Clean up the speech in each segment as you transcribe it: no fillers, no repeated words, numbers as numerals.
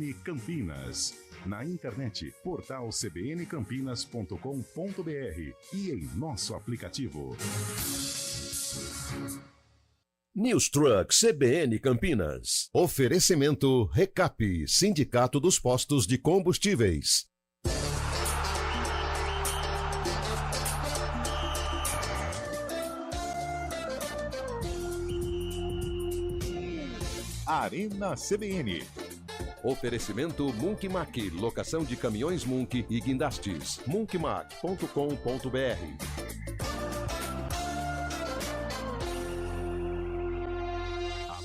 CBN Campinas. Na internet, portal cbncampinas.com.br e em nosso aplicativo. News Truck CBN Campinas. Oferecimento Recap, Sindicato dos Postos de Combustíveis. Arena CBN. Oferecimento Munkmac, locação de caminhões Munk e guindastes. munkmac.com.br.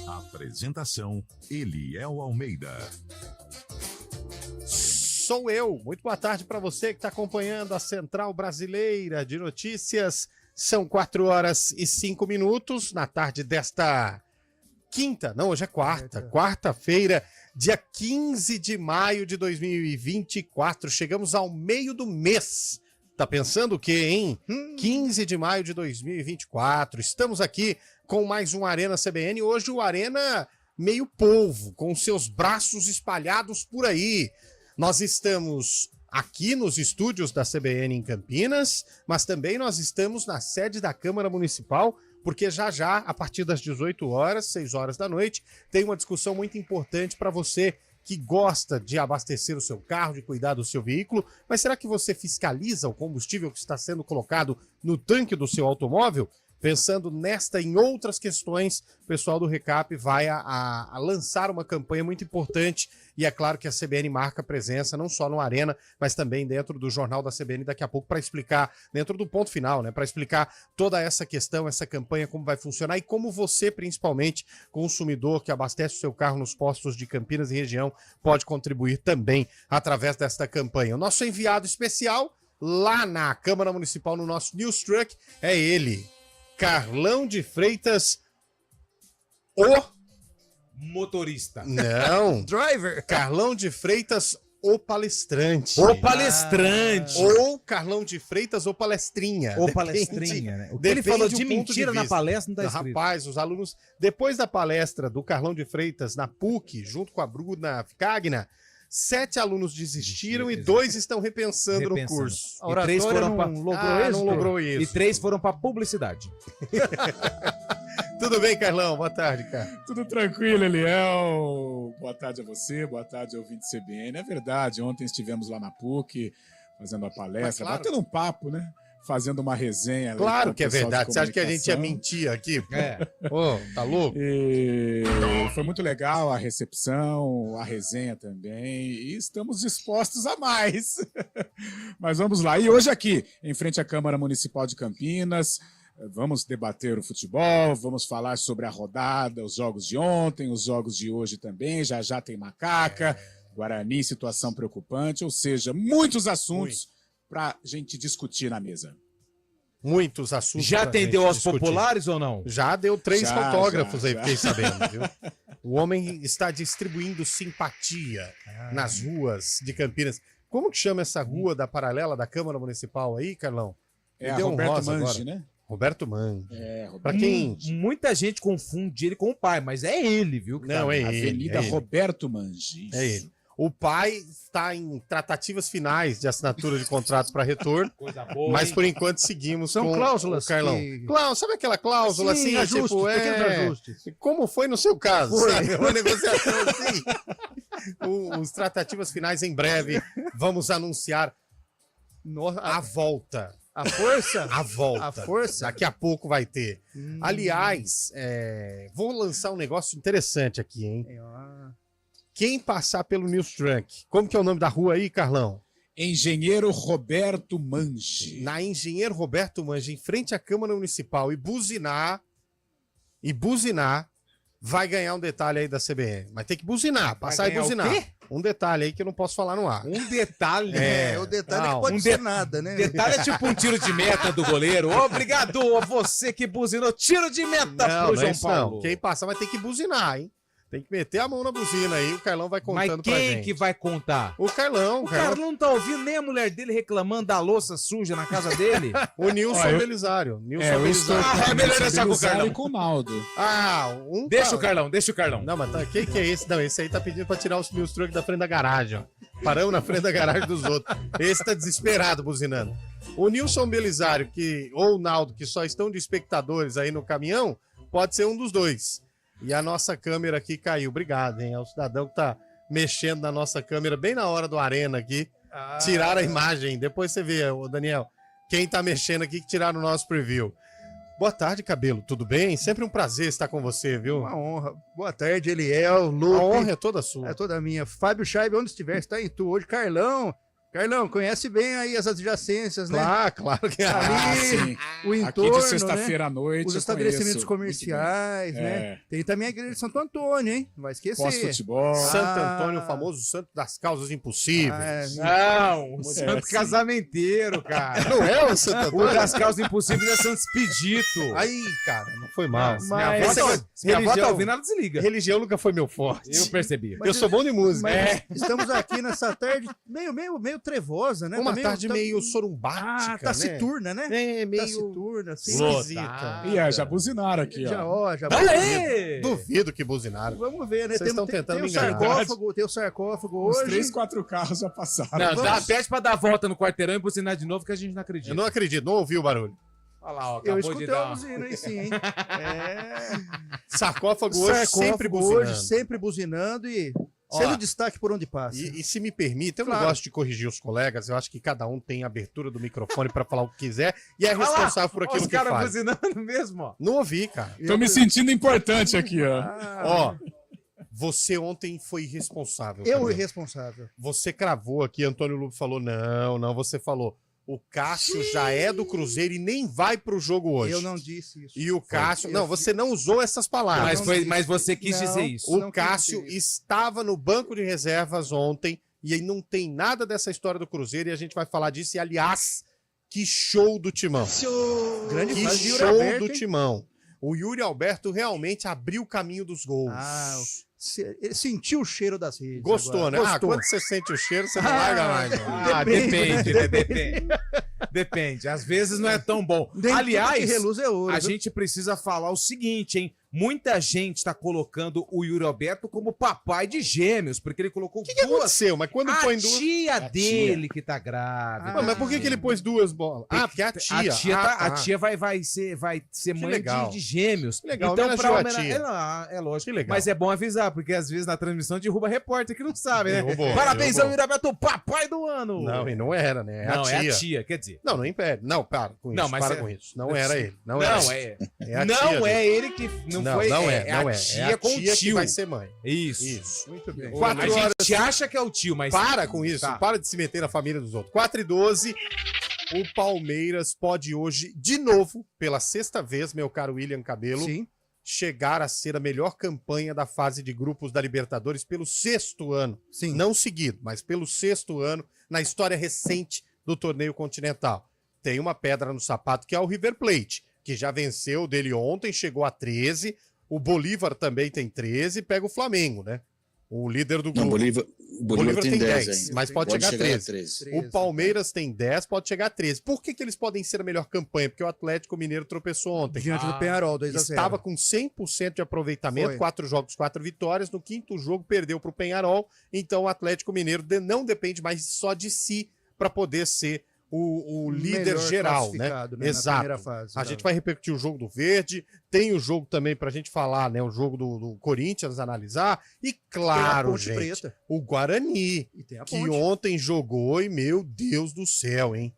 Apresentação: Eliel Almeida. Sou eu. Muito boa tarde para você que está acompanhando a Central Brasileira de Notícias. São 4h05 na tarde desta quinta, não, hoje é quarta-feira, dia 15 de maio de 2024. Chegamos ao meio do mês. Tá pensando o quê, hein? 15 de maio de 2024. Estamos aqui com mais um Arena CBN. Hoje o Arena meio polvo, com seus braços espalhados por aí. Nós estamos aqui nos estúdios da CBN em Campinas, mas também nós estamos na sede da Câmara Municipal, porque já, a partir das 18 horas, 6 horas da noite, tem uma discussão muito importante para você que gosta de abastecer o seu carro, de cuidar do seu veículo. Mas será que você fiscaliza o combustível que está sendo colocado no tanque do seu automóvel? Pensando nesta e em outras questões, o pessoal do Recap vai a lançar uma campanha muito importante, e é claro que a CBN marca presença não só no Arena, mas também dentro do Jornal da CBN daqui a pouco para explicar, dentro do ponto final, né, para explicar toda essa questão, essa campanha, como vai funcionar e como você, principalmente, consumidor que abastece o seu carro nos postos de Campinas e região, pode contribuir também através desta campanha. O nosso enviado especial lá na Câmara Municipal, no nosso News Truck, é ele, Carlão de Freitas, o motorista. Não. Driver. Carlão de Freitas, o palestrante. O palestrante. Ou Carlão de Freitas, o palestrinha. O palestrinha, né? O que ele depende falou do de ponto mentira de na vista. palestra não tá escrito. Rapaz, os alunos, depois da palestra do Carlão de Freitas na PUC, junto com a Bruna Ficagna, 7 alunos desistiram e 2 estão repensando no curso. E 3 foram para não logrou isso. E 3 foram para publicidade. Tudo bem, Carlão? Boa tarde, cara. Tudo tranquilo, Eliel. Boa tarde a você, boa tarde, ouvinte CBN. É verdade, ontem estivemos lá na PUC, fazendo a palestra, claro, batendo um papo, né? Fazendo uma resenha. Claro que é pessoal de verdade. Você acha que a gente ia comunicação. mentir aqui? É. Ô, tá louco? E foi muito legal a recepção, a resenha também, e estamos dispostos a mais. Mas vamos lá. E hoje aqui, em frente à Câmara Municipal de Campinas, vamos debater o futebol, vamos falar sobre a rodada, os jogos de ontem, os jogos de hoje também, já tem Macaca, Guarani, situação preocupante, ou seja, muitos assuntos para gente discutir na mesa. Muitos assuntos. Já pra atendeu gente aos discutir. populares ou não? Já deu 3 autógrafos aí, já. fiquei sabendo, viu? O homem está distribuindo simpatia nas ruas de Campinas. Como que chama essa rua da paralela da Câmara Municipal aí, Carlão? É Me a deu um Roberto rosa Mangi, agora. né? Roberto Mangi. Roberto Pra quem... Muita gente confunde ele com o pai, mas é ele, viu? que Não, tá é ali. ele. Avenida Roberto Mangi. É ele. O pai está em tratativas finais de assinatura de contrato para retorno, Coisa boa, mas hein? por enquanto seguimos São com cláusulas o Carlão. que- Sabe aquela cláusula Sim, assim, ajustes, tipo, pequenos ajustes. como foi no seu caso, Foi. sabe? Uma negociação assim. Os tratativas finais em breve, vamos anunciar a volta. A força? A volta. A força? Daqui a pouco vai ter. Aliás, vou lançar um negócio interessante aqui, hein? Quem passar pelo News Trunk, como que é o nome da rua aí, Carlão? Engenheiro Roberto Mangi. Na Engenheiro Roberto Mangi, em frente à Câmara Municipal, e buzinar, vai ganhar um detalhe aí da CBN. Mas tem que buzinar, passar e ganhar o buzinar. quê? Um detalhe aí que eu não posso falar no ar. Um detalhe. O detalhe é não, que pode um ser nada, né? Detalhe é tipo um tiro de meta do goleiro. Obrigado a você que buzinou. Tiro de meta pro Não é João isso Paulo. não. Quem passar vai ter que buzinar, hein? Tem que meter a mão na buzina aí, o Carlão vai Mas contando pra quem gente. que vai contar? O Carlão, O Carlão não tá ouvindo nem a mulher dele reclamando da louça suja na casa dele. O Nilson Ó, eu- Belisário. Nilson eu estou Belisário. Ah, melhor deixar com o Belisário Carlão. e com o Naldo. Deixa o Carlão, deixa o Carlão. Não, mas tá, quem que é esse? Não, esse aí tá pedindo pra tirar os meus truques da frente da garagem, ó. Paramos na frente da garagem dos outros. Esse tá desesperado buzinando. O Nilson Belisário, ou o Naldo, que só estão de espectadores aí no caminhão, pode ser um dos dois. E a nossa câmera aqui caiu. Obrigado, hein? É o cidadão que tá mexendo na nossa câmera bem na hora do Arena aqui. Tiraram a imagem. Depois você vê, ô Daniel, quem tá mexendo aqui que tiraram o nosso preview. Boa tarde, Cabelo. Tudo bem? Sempre um prazer estar com você, viu? Uma honra. Boa tarde, Eliel, A Lupe. honra é toda sua. É toda minha. Fábio Scheibe, onde estiver, está em tu. Hoje, Carlão. Carlão, conhece bem aí as adjacências, né? Claro que é. Ali, sim. o Aqui entorno, de sexta-feira à noite. Os eu estabelecimentos conheço comerciais, muito bem. né? Tem também a igreja de Santo Antônio, hein? Não vai esquecer. Pós-futebol. Santo Antônio, o famoso santo das causas impossíveis. Não, o Santo sim. Casamenteiro, cara. Não é o Santo O Antônio? das causas impossíveis é Santo Expedito. Aí, cara, não foi mal. Minha avó tá ouvindo, ela desliga. Religião nunca foi meu forte. Eu percebi. Eu sou bom de música. Mas estamos aqui nessa tarde meio trevosa, né? Uma Tá tarde meio sorumbática, taciturna, né? É, meio Taciturna, assim. esquisita. E já buzinaram aqui, Já, ó. ó, já Aê! Duvido que buzinaram. Vamos ver, né? Vocês estão tentando tem me o enganar. sarcófago, tem o sarcófago Uns hoje. 3, 4 carros já passaram. Não, Vamos. pede pra dar a volta no quarteirão e buzinar de novo que a gente não acredita. Eu não acredito, não ouvi o barulho. Olha lá, ó, Eu acabou escutei de uma dar. buzina aí sim, hein? Sarcófago hoje sempre buzinando. hoje sempre buzinando e Ó, sendo destaque por onde passa. E se me permite, eu não Claro. gosto de corrigir os colegas, eu acho que cada um tem abertura do microfone pra falar o que quiser e é Olha lá, responsável por Ó, aquilo os que caras faz. buzinando mesmo, ó. Não ouvi, cara. Tô me sentindo importante aqui, ó. Ó, você ontem foi irresponsável. Eu Cabelo. irresponsável. Você cravou aqui, Antônio Lupe falou, não, você falou, o Cássio já é do Cruzeiro e nem vai pro jogo hoje. Eu não disse isso. E o Cássio, Eu- não, você não usou essas palavras. Mas você quis Não. dizer isso. O não quis Cássio dizer estava no banco de reservas ontem e aí não tem nada dessa história do Cruzeiro e a gente vai falar disso. E, aliás, que show do Timão. Grande Que fase de Yuri show Alberto, do hein? Timão. O Yuri Alberto realmente abriu o caminho dos gols. Ah, ele sentiu o cheiro das redes. Gostou, agora. né? Ah, Gostou. quando você sente o cheiro, você não larga mais. Né? Ah, depende, né? Depende. Depende. Às vezes não é tão bom. Nem tudo que Aliás, reluz é ouro, a viu? gente precisa falar o seguinte, hein? Muita gente tá colocando o Yuri Alberto como papai de gêmeos, porque ele colocou O que aconteceu? Mas quando põe A duas. tia dele que tá grávida. Ah, mas por que ele pôs duas bolas? Ah, porque a tia. A tia vai ser Que mãe legal. de gêmeos. Que legal, Então, pra homenageou a homenagear. tia. É lógico. Que legal. Mas é bom avisar, porque às vezes na transmissão derruba repórter que não sabe, né? Derrubou, Parabéns derrubou. ao Yuri Alberto, papai do ano. Não, e não era, né? É Não, a tia. é a tia, quer dizer. Não, não impede. Não, para com isso. Não, mas para é- com isso. Não era ele. Não, Não, era. é. É a Não tia é dele. ele que. Não, Não, foi. não é não a é. tia É a com o tia que tio. vai ser mãe. Isso. Isso. Muito bem. 4 A horas. gente acha que é o tio, mas. Para com isso. Tá. Para de se meter na família dos outros. 4:12. O Palmeiras pode hoje, de novo, pela sexta vez, meu caro William Cabelo, Sim. chegar a ser a melhor campanha da fase de grupos da Libertadores pelo sexto ano. Sim. Não seguido, mas pelo sexto ano na história recente do torneio continental. Tem uma pedra no sapato que é o River Plate, que já venceu dele ontem, chegou a 13. O Bolívar também tem 13, pega o Flamengo, né? O líder do Não, grupo. Bolívar tem 10 ainda. mas pode chegar a 13. 13. O Palmeiras tem 10, pode chegar a 13. Por que eles podem ser a melhor campanha? Porque o Atlético Mineiro tropeçou ontem. Diante do Penharol, 2-0. Estava com 100% de aproveitamento, Foi. 4 jogos, 4 vitórias. No quinto jogo perdeu para o Penharol. Então o Atlético Mineiro não depende mais só de si para poder ser o líder Melhor geral, né? classificado, né, na Exato. primeira fase, A tá. gente vai repercutir o jogo do Verde, tem o jogo também pra gente falar, né? O jogo do Corinthians, analisar. E Tem a claro, Ponte gente, Preta. o Guarani, E tem a que Ponte. ontem jogou e, meu Deus do céu, hein?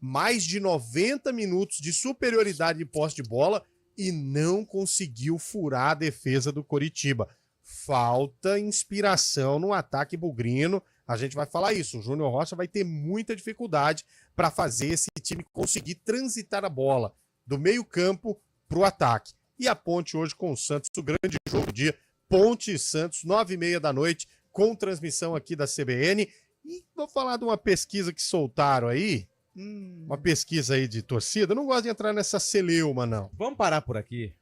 Mais de 90 minutos de superioridade de posse de bola e não conseguiu furar a defesa do Coritiba. Falta inspiração no ataque bugrino. A gente vai falar isso. O Júnior Rocha vai ter muita dificuldade para fazer esse time conseguir transitar a bola do meio-campo para o ataque. E a Ponte hoje com o Santos, o grande jogo do dia. Ponte e Santos, 9h30 da noite, com transmissão aqui da CBN. E vou falar de uma pesquisa que soltaram aí. Uma pesquisa aí de torcida. Eu não gosto de entrar nessa celeuma, não. Vamos parar por aqui.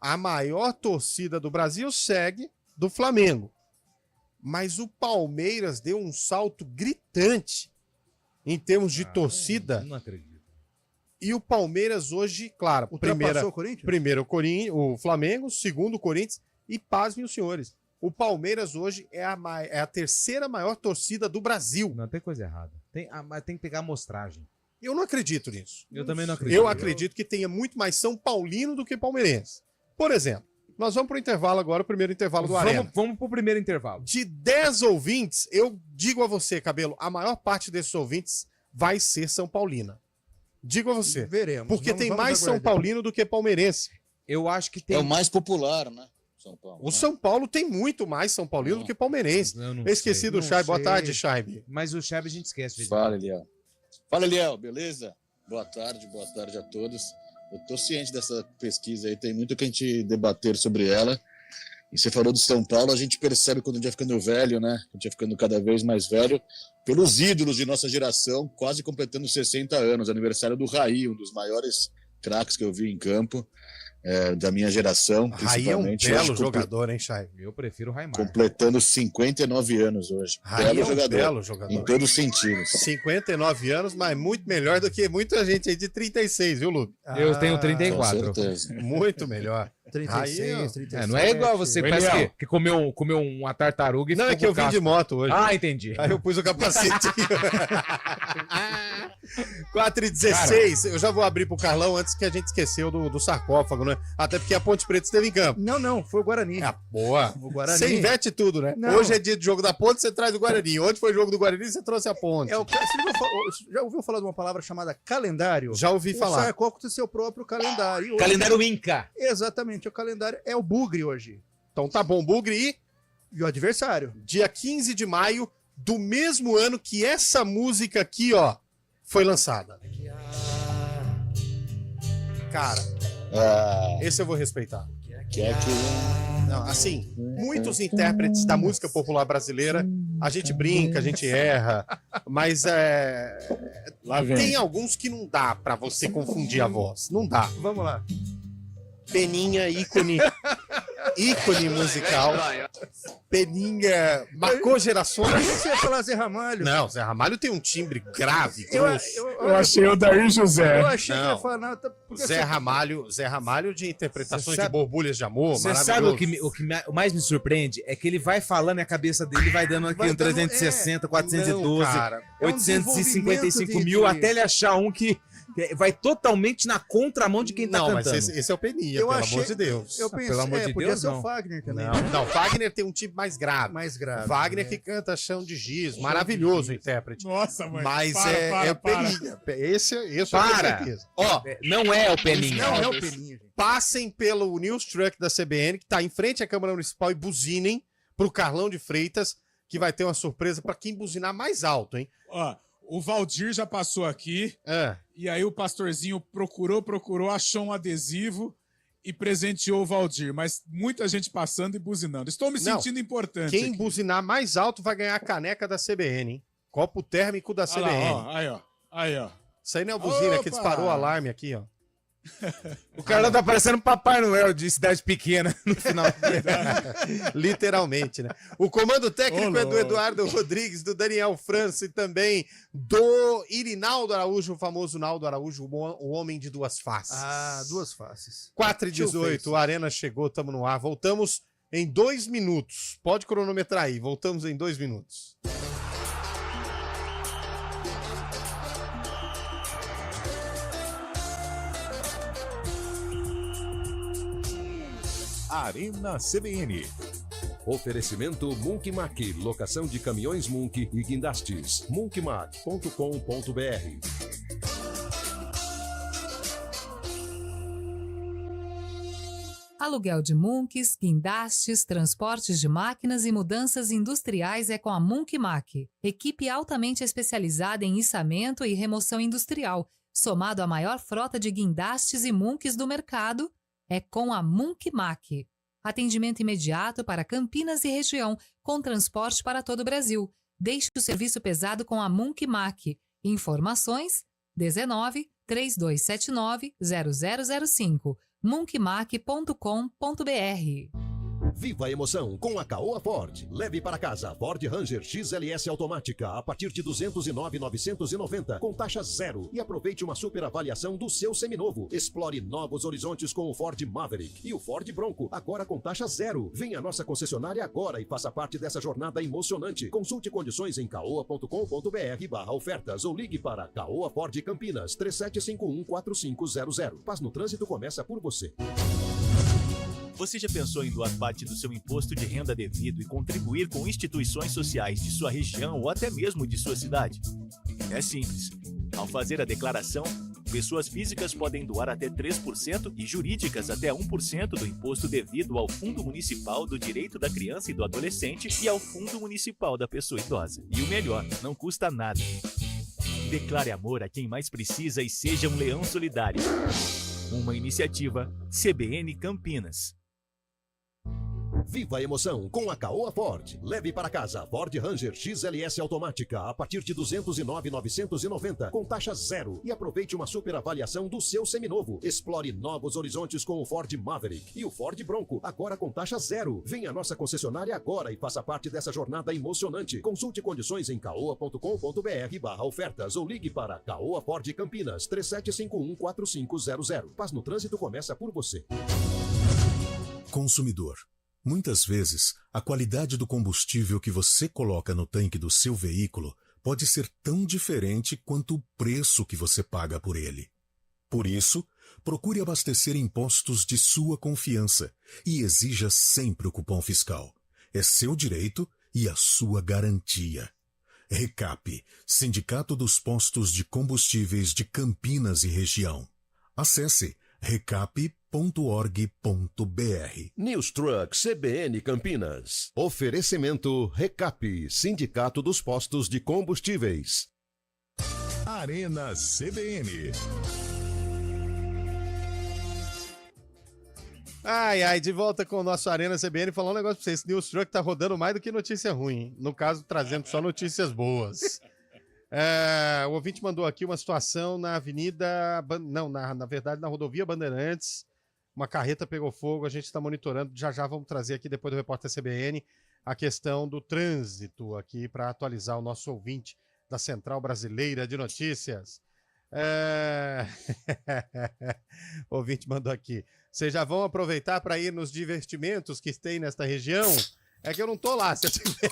A maior torcida do Brasil segue do Flamengo. Mas o Palmeiras deu um salto gritante em termos de torcida. Não acredito. E o Palmeiras hoje, claro, Ultrapassou o Corinthians? primeiro o Flamengo, segundo o Corinthians e pasmem os senhores. O Palmeiras hoje é a terceira maior torcida do Brasil. Não, tem coisa errada. Mas tem que pegar a amostragem. Eu não acredito nisso. Eu também não acredito. Eu acredito que tenha muito mais São Paulino do que palmeirense. Por exemplo, nós vamos para o intervalo agora, o primeiro intervalo do Arena. Vamos pro primeiro intervalo. De 10 ouvintes, eu digo a você, Cabelo, a maior parte desses ouvintes vai ser São Paulina. Digo a você. Veremos. Porque tem mais São aguardar. Paulino do que palmeirense. Eu acho que tem... É o mais popular, né? São Paulo. O São Paulo tem muito mais São Paulino do que palmeirense. Eu não Eu esqueci sei. do Não Chaibe. Boa sei. tarde, Chaibe. Mas o Chave a gente esquece. Fala, Eliel. Fala, Eliel, beleza? Boa tarde a todos. Eu tô ciente dessa pesquisa aí, tem muito que a gente debater sobre ela. E você falou do São Paulo, a gente percebe quando a gente vai ficando velho, né? A gente vai ficando cada vez mais velho, pelos ídolos de nossa geração, quase completando 60 anos, aniversário do Raí, um dos maiores craques que eu vi em campo, da minha geração, Raí é um principalmente. belo Hoje, jogador, hein, Chaibe? Eu prefiro o Raimar. completando 59 anos hoje. Raí é um belo jogador. Em todos os sentidos. 59 anos, mas muito melhor do que muita gente aí de 37, viu, Lupe? Eu tenho Com 34. certeza. Muito melhor. 36, 37. Não é igual você que Eliel. parece que comeu uma tartaruga e Não, é ficou que eu com vim de casco. moto hoje. Ah, entendi. Aí eu pus o capacete. 4h16, eu já vou abrir pro Carlão antes que a gente esqueceu do sarcófago, né? Até porque a Ponte Preta esteve em campo. Não, foi o Guarani. Boa. O Guarani. Você inverte tudo, né? Não. Hoje é dia de jogo da Ponte, você traz o Guarani. Onde foi o jogo do Guarani, você trouxe a Ponte. Já ouviu falar de uma palavra chamada calendário? Já ouvi O falar. sarcófago tem seu próprio calendário. E hoje- Calendário Inca. Exatamente, o calendário é o Bugre hoje. Então tá bom, Bugre. E o adversário. Dia 15 de maio do mesmo ano que essa música aqui, ó, foi lançada. Cara, Ah, esse eu vou respeitar. que é que... Não, assim, muitos intérpretes da música popular brasileira, a gente brinca, a gente erra, mas Lá vem. tem alguns que não dá pra você confundir a voz. Não dá. Vamos lá. Peninha, ícone musical. Peninha marcou gerações. Você ia falar Zé Ramalho? Não, Zé Ramalho tem um timbre grave, Eu, grosso. Eu achei o Daí José. eu achei que Não. ia falar nada. Porque Zé Ramalho de interpretações Você sabe- de borbulhas de amor, Você maravilhoso. sabe o mais me surpreende? É que ele vai falando e a cabeça dele vai dando aqui Vai um dando- 412, 360, 412, cara. É um 855 desenvolvimento mil, de- até ele achar um que vai totalmente na contramão de quem tá Não, mas cantando. esse é o Peninha, Eu pelo achei- amor de Deus. Eu pensei, pelo amor de podia Deus, ser não. o Fagner também. Não, Wagner tem um timbre mais grave. Mais grave. Wagner né? que canta Chão de Giz, maravilhoso o intérprete. Nossa, mãe. Mas para, é o para. Peninha. Esse eu Para. tenho certeza. Ó, Não é o Peninha. Não é o Peninha, gente. passem pelo News Truck da CBN, que tá em frente à Câmara Municipal, e buzinem pro Carlão de Freitas, que vai ter uma surpresa pra quem buzinar mais alto, hein? Ó, o Valdir já passou aqui, Ah, e aí o pastorzinho procurou, achou um adesivo e presenteou o Valdir. Mas muita gente passando e buzinando. Estou me Não, sentindo importante. quem aqui. buzinar mais alto vai ganhar a caneca da CBN, hein? Copo térmico da Olha CBN. lá, ó, aí, ó. Aí, ó. Isso aí não é a buzina que Opa! disparou o alarme aqui, ó. O cara tá parecendo Papai Noel de cidade pequena no final. Literalmente, né? O comando técnico Ô, é do louco. Eduardo Rodrigues, do Daniel França e também do Irinaldo Araújo, o famoso Naldo Araújo, o homem de duas faces. Ah, duas faces. 4h18, a Arena chegou, tamo no ar. Voltamos em 2 minutos. Pode cronometrar aí, voltamos em 2 minutos. Arena CBN. Oferecimento Munkmac, locação de caminhões Munk e guindastes. munkmac.com.br. Aluguel de munks, guindastes, transportes de máquinas e mudanças industriais é com a Munkmac, equipe altamente especializada em içamento e remoção industrial, somado à maior frota de guindastes e munks do mercado, é com a Munkmac. Atendimento imediato para Campinas e região, com transporte para todo o Brasil. Deixe o serviço pesado com a Munkmac. Informações 19 3279 0005 munkmac.com.br. Viva a emoção com a Caoa Ford. Leve para casa Ford Ranger XLS automática a partir de 209.990 com taxa zero e aproveite uma super avaliação do seu seminovo. Explore novos horizontes com o Ford Maverick e o Ford Bronco agora com taxa zero. Venha à nossa concessionária agora e faça parte dessa jornada emocionante. Consulte condições em caoa.com.br/ofertas ou ligue para Caoa Ford Campinas 3751-4500. Paz no trânsito começa por você. Você já pensou em doar parte do seu imposto de renda devido e contribuir com instituições sociais de sua região ou até mesmo de sua cidade? É simples. Ao fazer a declaração, pessoas físicas podem doar até 3% e jurídicas até 1% do imposto devido ao Fundo Municipal do Direito da Criança e do Adolescente e ao Fundo Municipal da Pessoa Idosa. E o melhor, não custa nada. Declare amor a quem mais precisa e seja um leão solidário. Uma iniciativa CBN Campinas. Viva a emoção com a Caoa Ford. Leve para casa Ford Ranger XLS automática a partir de 209.990 com taxa zero e aproveite uma super avaliação do seu seminovo. Explore novos horizontes com o Ford Maverick e o Ford Bronco agora com taxa zero. Venha à nossa concessionária agora e faça parte dessa jornada emocionante. Consulte condições em caoa.com.br/ofertas ou ligue para Caoa Ford Campinas 3751-4500. Paz no trânsito começa por você. Consumidor. Muitas vezes, a qualidade do combustível que você coloca no tanque do seu veículo pode ser tão diferente quanto o preço que você paga por ele. Por isso, procure abastecer em postos de sua confiança e exija sempre o cupom fiscal. É seu direito e a sua garantia. Recap, Sindicato dos Postos de Combustíveis de Campinas e Região. Acesse recap.org.br. News Truck CBN Campinas. Oferecimento Recap, Sindicato dos Postos de Combustíveis. Arena CBN. Ai, de volta com o nosso Arena CBN, falar um negócio pra vocês. Esse News Truck tá rodando mais do que notícia ruim, hein? No caso, trazendo só notícias boas. O ouvinte mandou aqui uma situação na avenida... Não, na verdade, na rodovia Bandeirantes. Uma carreta pegou fogo, a gente está monitorando. Já vamos trazer aqui, depois do repórter CBN, a questão do trânsito aqui para atualizar o nosso ouvinte da Central Brasileira de Notícias. O ouvinte mandou aqui. Vocês já vão aproveitar para ir nos divertimentos que tem nesta região? É que eu não tô lá. Se eu tiver...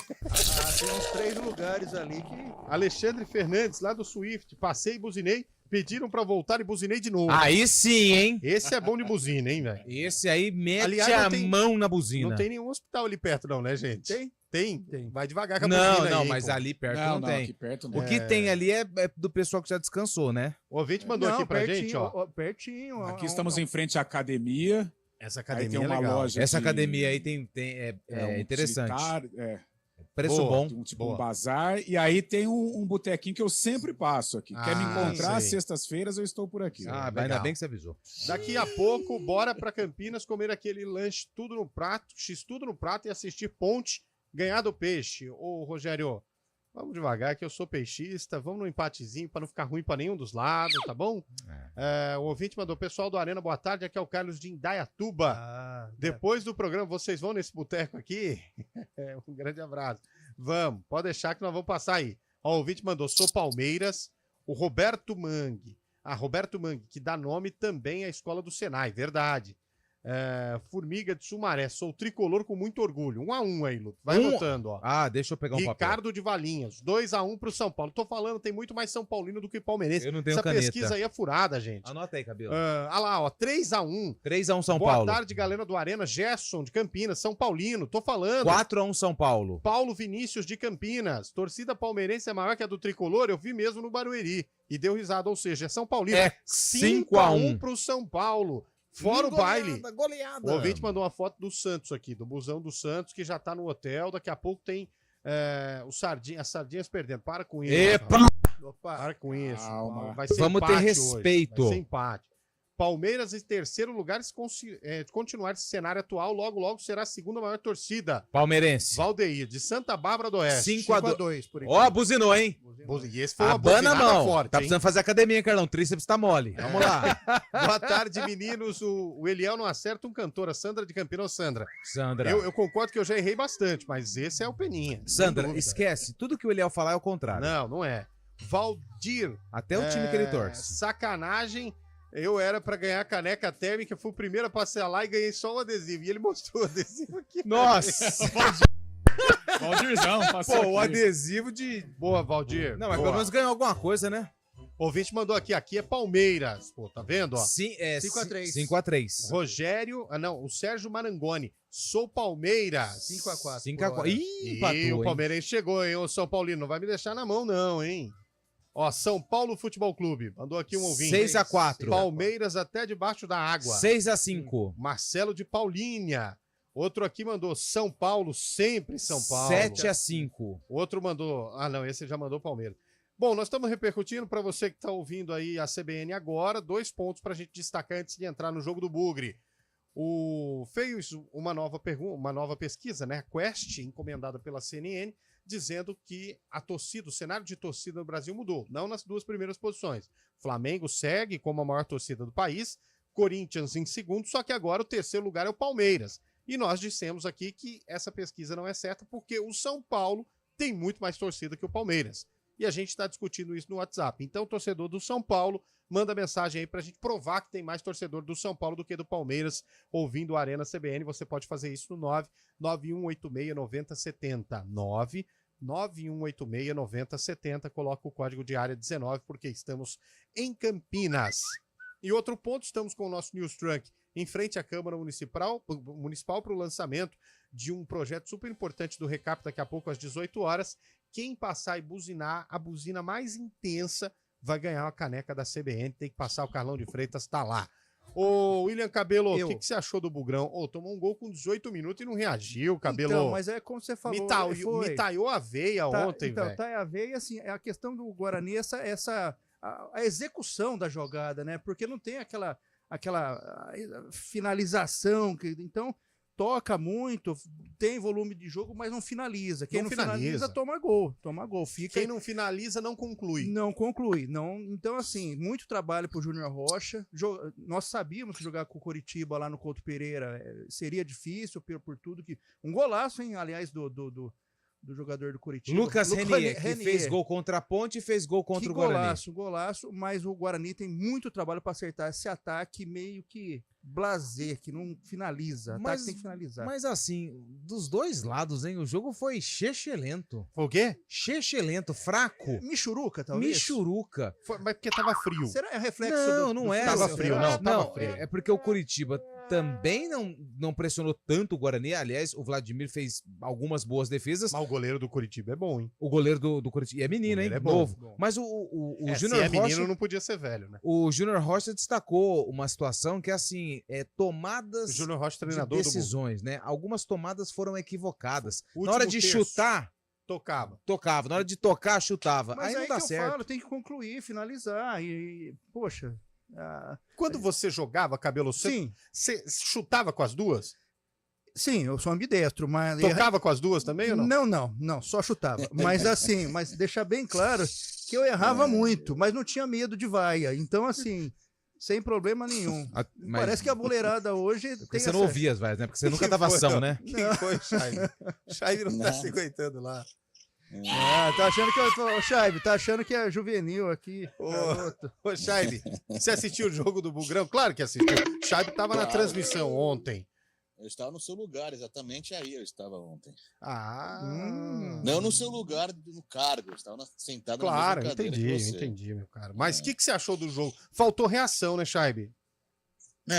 tem uns 3 lugares ali que... Alexandre Fernandes, lá do Swift. Passei e buzinei. Pediram pra voltar e buzinei de novo. Aí sim, hein? Esse é bom de buzina, hein, velho? Esse aí mete Aliás, mão na buzina. Não tem nenhum hospital ali perto não, né, gente? Tem. Vai devagar com a Não, buzina aí, mas pô. ali perto não tem. Aqui perto não. O que tem ali é do pessoal que já descansou, né? O ouvinte mandou aqui pra pertinho, gente, ó. Pertinho. Aqui estamos em frente à academia. Essa Aí academia tem é uma legal. loja. Essa de- academia aí é um interessante. utilitário, Preço Boa. bom. tipo Boa. um bazar. E aí tem um botequinho que eu sempre passo aqui. Quer me encontrar às sei. sextas-feiras, eu estou por aqui. Ah, legal. ainda bem que você avisou. Daqui a pouco, bora pra Campinas comer aquele lanche tudo no prato, x tudo no prato e assistir Ponte ganhar do Peixe. Ô, Rogério, vamos devagar que eu sou peixista, vamos no empatezinho pra não ficar ruim pra nenhum dos lados, tá bom? O ouvinte mandou, pessoal do Arena, boa tarde, aqui é o Carlos de Indaiatuba. Depois do programa, vocês vão nesse boteco aqui? Um grande abraço. Vamos, pode deixar que nós vamos passar aí. Ó, o ouvinte mandou, sou Palmeiras, o Roberto Mangue. Roberto Mangue, que dá nome também à escola do Senai, verdade. Formiga de Sumaré, sou tricolor com muito orgulho. 1-1 aí, Luto. Vai anotando, ó. Ah, deixa eu pegar um papel. Ricardo de Valinhos, 2-1 pro São Paulo. Tô falando, tem muito mais São Paulino do que palmeirense. Eu não tenho Essa caneta. pesquisa aí é furada, gente. Anota aí, cabelo. Olha lá, ó, 3-1. 3x1 São Boa Paulo. tarde, galera do Arena. Gerson de Campinas, São Paulino. Tô falando. 4x1 São Paulo. Paulo Vinícius de Campinas. Torcida palmeirense é maior que a do Tricolor, eu vi mesmo no Barueri. E deu risada, ou seja, é São Paulino. É 5-1 pro São Paulo. Fora o baile. Goleada. O ouvinte mandou uma foto do Santos aqui, do busão do Santos, que já tá no hotel. Daqui a pouco tem as sardinhas perdendo. Para com isso. Epa! Para com isso. Calma. Vai ser Vamos ter empate respeito. Hoje. Vai ser empate. Palmeiras em terceiro lugar, se continuar esse cenário atual, logo será a segunda maior torcida. Palmeirense. Valdeir, de Santa Bárbara do Oeste. 5-2. 2 por Ó, buzinou, hein? E esse foi uma Abana a buzinada mão. forte, Tá hein? precisando fazer academia, hein, Carlão? Tríceps tá mole. Vamos lá. Boa tarde, meninos. O Eliel não acerta um cantor. A Sandra de Campinas. Sandra, Sandra. eu concordo que eu já errei bastante, mas esse é o Peninha. sem Sandra, dúvida. esquece. Tudo que o Eliel falar é o contrário. Não é. Valdir. Até o time que ele torce. Sacanagem. Eu era pra ganhar a caneca térmica, fui o primeiro a passear lá e ganhei só o adesivo. E ele mostrou o adesivo aqui. Nossa! Valdirzão, passou Pô, o aqui. adesivo de... Boa, Valdir. Não, mas Boa. pelo menos ganhou alguma coisa, né? O ouvinte mandou aqui é Palmeiras. Pô, tá vendo? Ó? Sim, é 5-3. 5-3. Rogério, o Sérgio Marangoni. Sou Palmeiras. 5-4. 5-4. Ih, E empatou, o hein? Palmeiras chegou, hein? O São Paulino, não vai me deixar na mão, não, hein? Ó, São Paulo Futebol Clube. Mandou aqui um ouvinte. 6-4. Palmeiras até debaixo da água. 6-5. Marcelo de Paulínia. Outro aqui mandou São Paulo, sempre São Paulo. 7-5. Outro mandou. Não, esse já mandou Palmeiras. Bom, nós estamos repercutindo para você que está ouvindo aí a CBN agora, 2 pontos para a gente destacar antes de entrar no jogo do Bugre. Fez uma nova pesquisa, né? Quest, encomendada pela CNN, dizendo que a torcida, o cenário de torcida no Brasil mudou, não nas 2 primeiras posições. Flamengo segue como a maior torcida do país, Corinthians em segundo, só que agora o terceiro lugar é o Palmeiras. E nós dissemos aqui que essa pesquisa não é certa porque o São Paulo tem muito mais torcida que o Palmeiras. E a gente está discutindo isso no WhatsApp. Então, o torcedor do São Paulo, manda mensagem aí para a gente provar que tem mais torcedor do São Paulo do que do Palmeiras, ouvindo a Arena CBN. Você pode fazer isso no 991869070. 991869070. Coloca o código de área 19, porque estamos em Campinas. E outro ponto, estamos com o nosso News Trunk em frente à Câmara Municipal para o lançamento de um projeto super importante do Recap daqui a pouco às 18 horas. Quem passar e buzinar a buzina mais intensa vai ganhar uma caneca da CBN. Tem que passar, o Carlão de Freitas tá lá. Ô, William Cabelo, o que você achou do Bugrão? Tomou um gol com 18 minutos e não reagiu, Cabelo. Então, mas é como você falou. Me talhou a veia ontem, velho. Então, tá a veia, assim, é a questão do Guarani, a execução da jogada, né? Porque não tem aquela finalização. Então, toca muito, tem volume de jogo, mas não finaliza. Quem não finaliza toma gol. Quem não finaliza não conclui. Não conclui. Não. Então, assim, muito trabalho pro Júnior Rocha. Nós sabíamos que jogar com o Coritiba lá no Couto Pereira seria difícil, por tudo que... Um golaço, hein, aliás, do jogador do Coritiba. Lucas Renier, que fez gol contra a Ponte e fez gol contra o Guarani. Golaço, mas o Guarani tem muito trabalho para acertar esse ataque meio que blasé, que não finaliza. Ataque tem que finalizar. Mas assim, dos dois lados, hein? O jogo foi chechelento. Foi o quê? Chechelento, fraco. Michuruca, talvez? Michuruca. Mas porque tava frio. Será que é reflexo não é. Tava frio, não. Tava frio. É porque o Coritiba também não pressionou tanto o Guarani. Aliás, o Vladimir fez algumas boas defesas. Mas o goleiro do Coritiba é bom, hein? O goleiro do Coritiba. E é menino, hein? É bom. Novo. Mas o Júnior Rocha... menino, não podia ser velho, né? O Júnior Rocha destacou uma situação que, assim, tomadas o Júnior Rocha, treinador de decisões, né? Algumas tomadas foram equivocadas. Na hora de terço, chutar... Tocava. Na hora de tocar, chutava. Mas aí não dá certo. Falo, tem que concluir, finalizar. Poxa... Quando você jogava, Cabelo, você chutava com as duas? Sim, eu sou ambidestro, mas... Tocava com as duas também ou não? Não, só chutava. Mas assim, deixar bem claro que eu errava muito, mas não tinha medo de vaia. Então, assim, sem problema nenhum. Parece que a boleirada hoje tem... Você não ouvia as vaias, né? Porque você nunca dava ação, né? Quem foi, Chaime? Chaime não tá se aguentando lá. Tá achando que eu tô... Chaime, tá achando que é juvenil aqui. Ô, Chaime, você assistiu o jogo do Bugrão? Claro que assistiu. Chaime tava na transmissão ontem. Eu estava no seu lugar, exatamente aí eu estava ontem. Não no seu lugar, no cargo. Eu estava sentado na mesma cadeira que você. Entendi, meu cara. Mas o que você achou do jogo? Faltou reação, né, Chaime?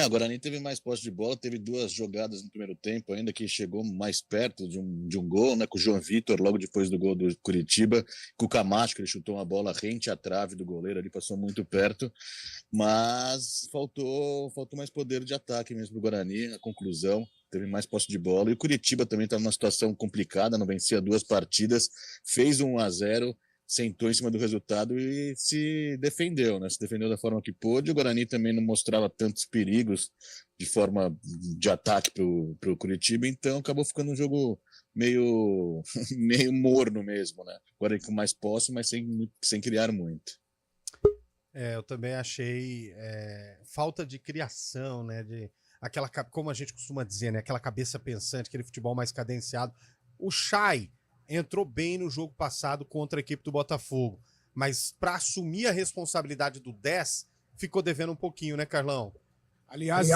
O Guarani teve mais posse de bola, teve 2 jogadas no primeiro tempo ainda que chegou mais perto de um gol, né, com o João Vitor, logo depois do gol do Curitiba, com o Camacho, que ele chutou uma bola rente à trave do goleiro, ali passou muito perto, mas faltou mais poder de ataque mesmo pro Guarani, a conclusão, teve mais posse de bola, e o Curitiba também estava numa situação complicada, não vencia 2 partidas, fez 1-0, sentou em cima do resultado e se defendeu, né? Se defendeu da forma que pôde. O Guarani também não mostrava tantos perigos de forma de ataque pro Curitiba, então acabou ficando um jogo meio, meio morno mesmo, né? Agora com mais posse, mas sem criar muito. Eu também achei falta de criação, né? Como a gente costuma dizer, né? Aquela cabeça pensante, aquele futebol mais cadenciado. O Chay entrou bem no jogo passado contra a equipe do Botafogo, mas para assumir a responsabilidade do 10, ficou devendo um pouquinho, né, Carlão? Aliás,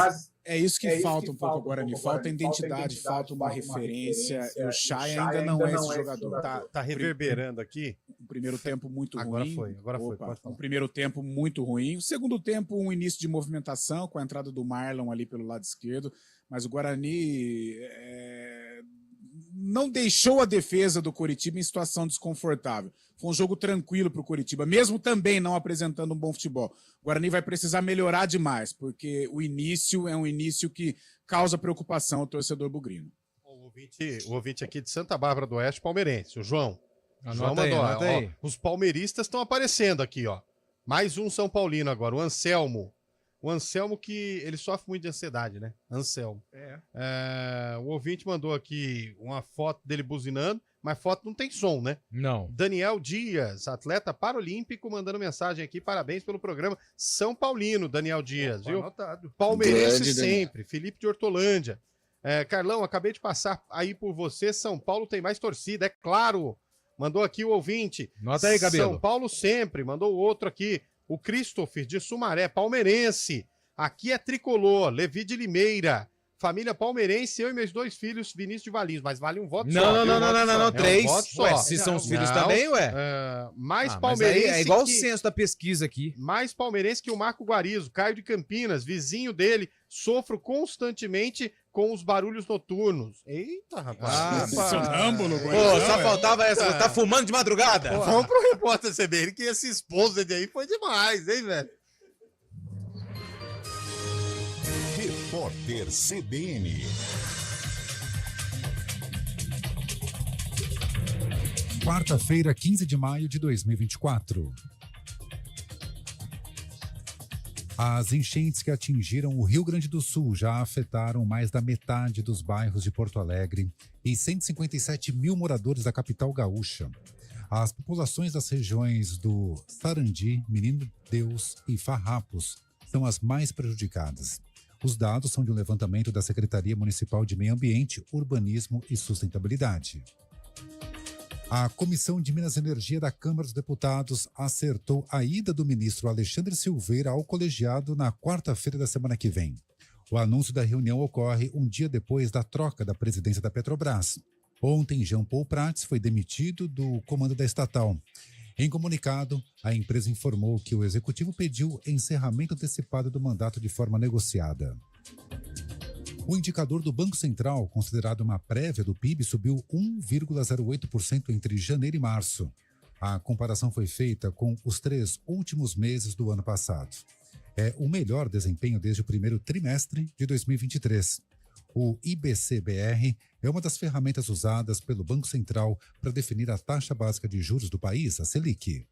é isso que falta um pouco ao Guarani. Falta identidade, falta uma referência. E o Chay ainda não é esse jogador. Tá reverberando aqui. Um primeiro tempo muito Agora ruim. foi. Pode falar. Um primeiro tempo muito ruim. O segundo tempo, um início de movimentação com a entrada do Marlon ali pelo lado esquerdo. Mas o Guarani não deixou a defesa do Coritiba em situação desconfortável. Foi um jogo tranquilo para o Coritiba, mesmo também não apresentando um bom futebol. O Guarani vai precisar melhorar demais, porque o início é um início que causa preocupação ao torcedor bugrino. O ouvinte aqui de Santa Bárbara do Oeste, palmeirense, o João. Anota aí. Os palmeiristas estão aparecendo aqui, ó. Mais um São Paulino agora, o Anselmo. O Anselmo que ele sofre muito de ansiedade, né? Anselmo. O ouvinte mandou aqui uma foto dele buzinando, mas foto não tem som, né? Não. Daniel Dias, atleta paralímpico, mandando mensagem aqui. Parabéns pelo programa São Paulino, Daniel Dias, viu? Anotado. Palmeirense Grande, sempre. Felipe de Hortolândia. Carlão, acabei de passar aí por você. São Paulo tem mais torcida, é claro. Mandou aqui o ouvinte. Nota aí, Cabelo. São Paulo sempre. Mandou outro aqui. O Christopher de Sumaré, palmeirense. Aqui é tricolor, Levi de Limeira. Família palmeirense, eu e meus 2 filhos, Vinícius de Valinhos. Mas vale um voto só. Não, 3. Um voto só. Ué, se são os filhos também, ué. Mais Mas palmeirense. aí é igual o censo da pesquisa aqui. Mais palmeirense que o Marco Guarizo, Caio de Campinas, vizinho dele. Sofro constantemente com os barulhos noturnos. Eita, rapaz. Sonâmbulo, Pô, só faltava essa. Tá fumando de madrugada? Vamos pro repórter CBN, que esse esposo dele aí foi demais, hein, velho? Repórter CBN. Quarta-feira, 15 de maio de 2024. As enchentes que atingiram o Rio Grande do Sul já afetaram mais da metade dos bairros de Porto Alegre e 157 mil moradores da capital gaúcha. As populações das regiões do Sarandi, Menino Deus e Farrapos são as mais prejudicadas. Os dados são de um levantamento da Secretaria Municipal de Meio Ambiente, Urbanismo e Sustentabilidade. A Comissão de Minas e Energia da Câmara dos Deputados acertou a ida do ministro Alexandre Silveira ao colegiado na quarta-feira da semana que vem. O anúncio da reunião ocorre um dia depois da troca da presidência da Petrobras. Ontem, Jean Paul Prats foi demitido do comando da estatal. Em comunicado, a empresa informou que o executivo pediu encerramento antecipado do mandato de forma negociada. O indicador do Banco Central, considerado uma prévia do PIB, subiu 1,08% entre janeiro e março. A comparação foi feita com os 3 últimos meses do ano passado. É o melhor desempenho desde o primeiro trimestre de 2023. O IBC-BR é uma das ferramentas usadas pelo Banco Central para definir a taxa básica de juros do país, a Selic.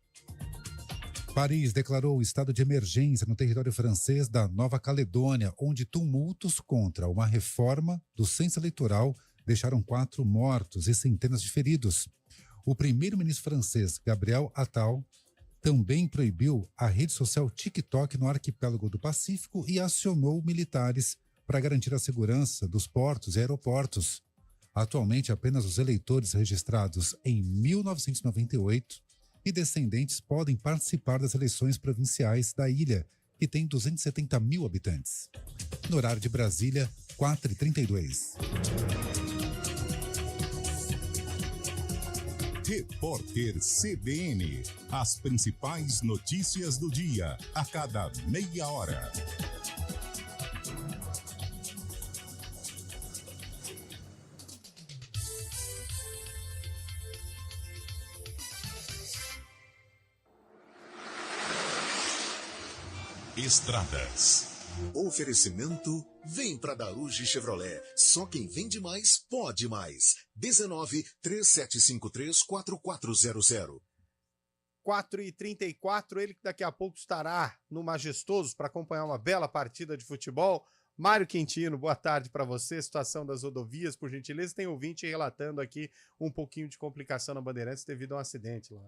Paris declarou estado de emergência no território francês da Nova Caledônia, onde tumultos contra uma reforma do censo eleitoral deixaram 4 mortos e centenas de feridos. O primeiro-ministro francês, Gabriel Attal, também proibiu a rede social TikTok no arquipélago do Pacífico e acionou militares para garantir a segurança dos portos e aeroportos. Atualmente, apenas os eleitores registrados em 1998 e descendentes podem participar das eleições provinciais da ilha, que tem 270 mil habitantes. No horário de Brasília, 4h32. Repórter CBN. As principais notícias do dia, a cada meia hora. Estradas. Oferecimento, vem pra Daruge Chevrolet. Só quem vende mais, pode mais. 19-3753-4400. 4h34, ele que daqui a pouco estará no Majestoso para acompanhar uma bela partida de futebol. Mário Quintino, boa tarde para você. Situação das rodovias, por gentileza. Tem ouvinte relatando aqui um pouquinho de complicação na Bandeirantes devido a um acidente lá.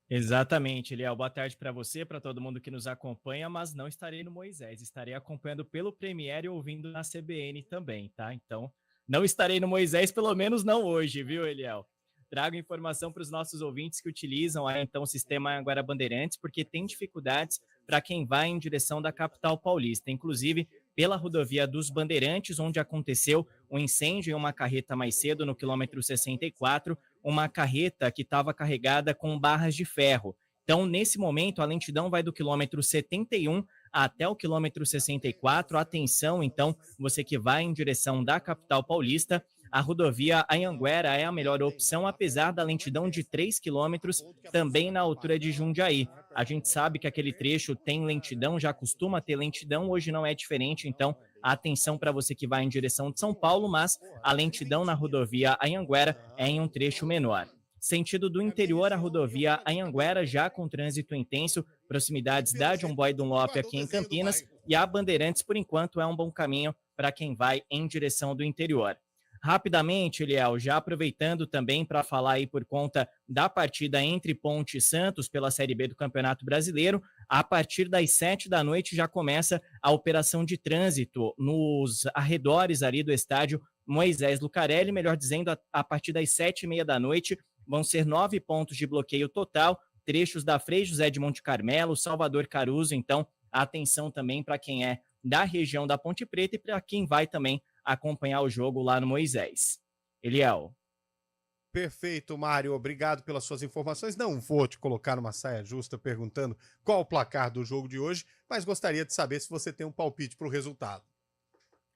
Exatamente, Eliel. Boa tarde para você, para todo mundo que nos acompanha, mas não estarei no Moisés. Estarei acompanhando pelo Premiere e ouvindo na CBN também, tá? Então, não estarei no Moisés, pelo menos não hoje, viu, Eliel? Trago informação para os nossos ouvintes que utilizam aí, então, o sistema Anhanguera Bandeirantes, porque tem dificuldades para quem vai em direção da capital paulista, inclusive pela rodovia dos Bandeirantes, onde aconteceu um incêndio em uma carreta mais cedo, no quilômetro 64, uma carreta que estava carregada com barras de ferro. Então, nesse momento, a lentidão vai do quilômetro 71 até o quilômetro 64. Atenção, então, você que vai em direção da capital paulista, a rodovia Anhanguera é a melhor opção, apesar da lentidão de 3 quilômetros, também na altura de Jundiaí. A gente sabe que aquele trecho tem lentidão, já costuma ter lentidão, hoje não é diferente, então atenção para você que vai em direção de São Paulo, mas a lentidão na rodovia Anhanguera é em um trecho menor. Sentido do interior, a rodovia Anhanguera já com trânsito intenso, proximidades da John Boy Dunlop aqui em Campinas, e a Bandeirantes, por enquanto, é um bom caminho para quem vai em direção do interior. Rapidamente, Eliel, já aproveitando também para falar aí por conta da partida entre Ponte e Santos pela Série B do Campeonato Brasileiro, a partir das 7 da noite já começa a operação de trânsito nos arredores ali do estádio Moisés Lucarelli, melhor dizendo, a partir das 7h30 da noite vão ser 9 pontos de bloqueio total, trechos da Frei José de Monte Carmelo, Salvador Caruso, então atenção também para quem é da região da Ponte Preta e para quem vai também acompanhar o jogo lá no Moisés. Eliel. Perfeito, Mário. Obrigado pelas suas informações. Não vou te colocar numa saia justa perguntando qual o placar do jogo de hoje, mas gostaria de saber se você tem um palpite para o resultado.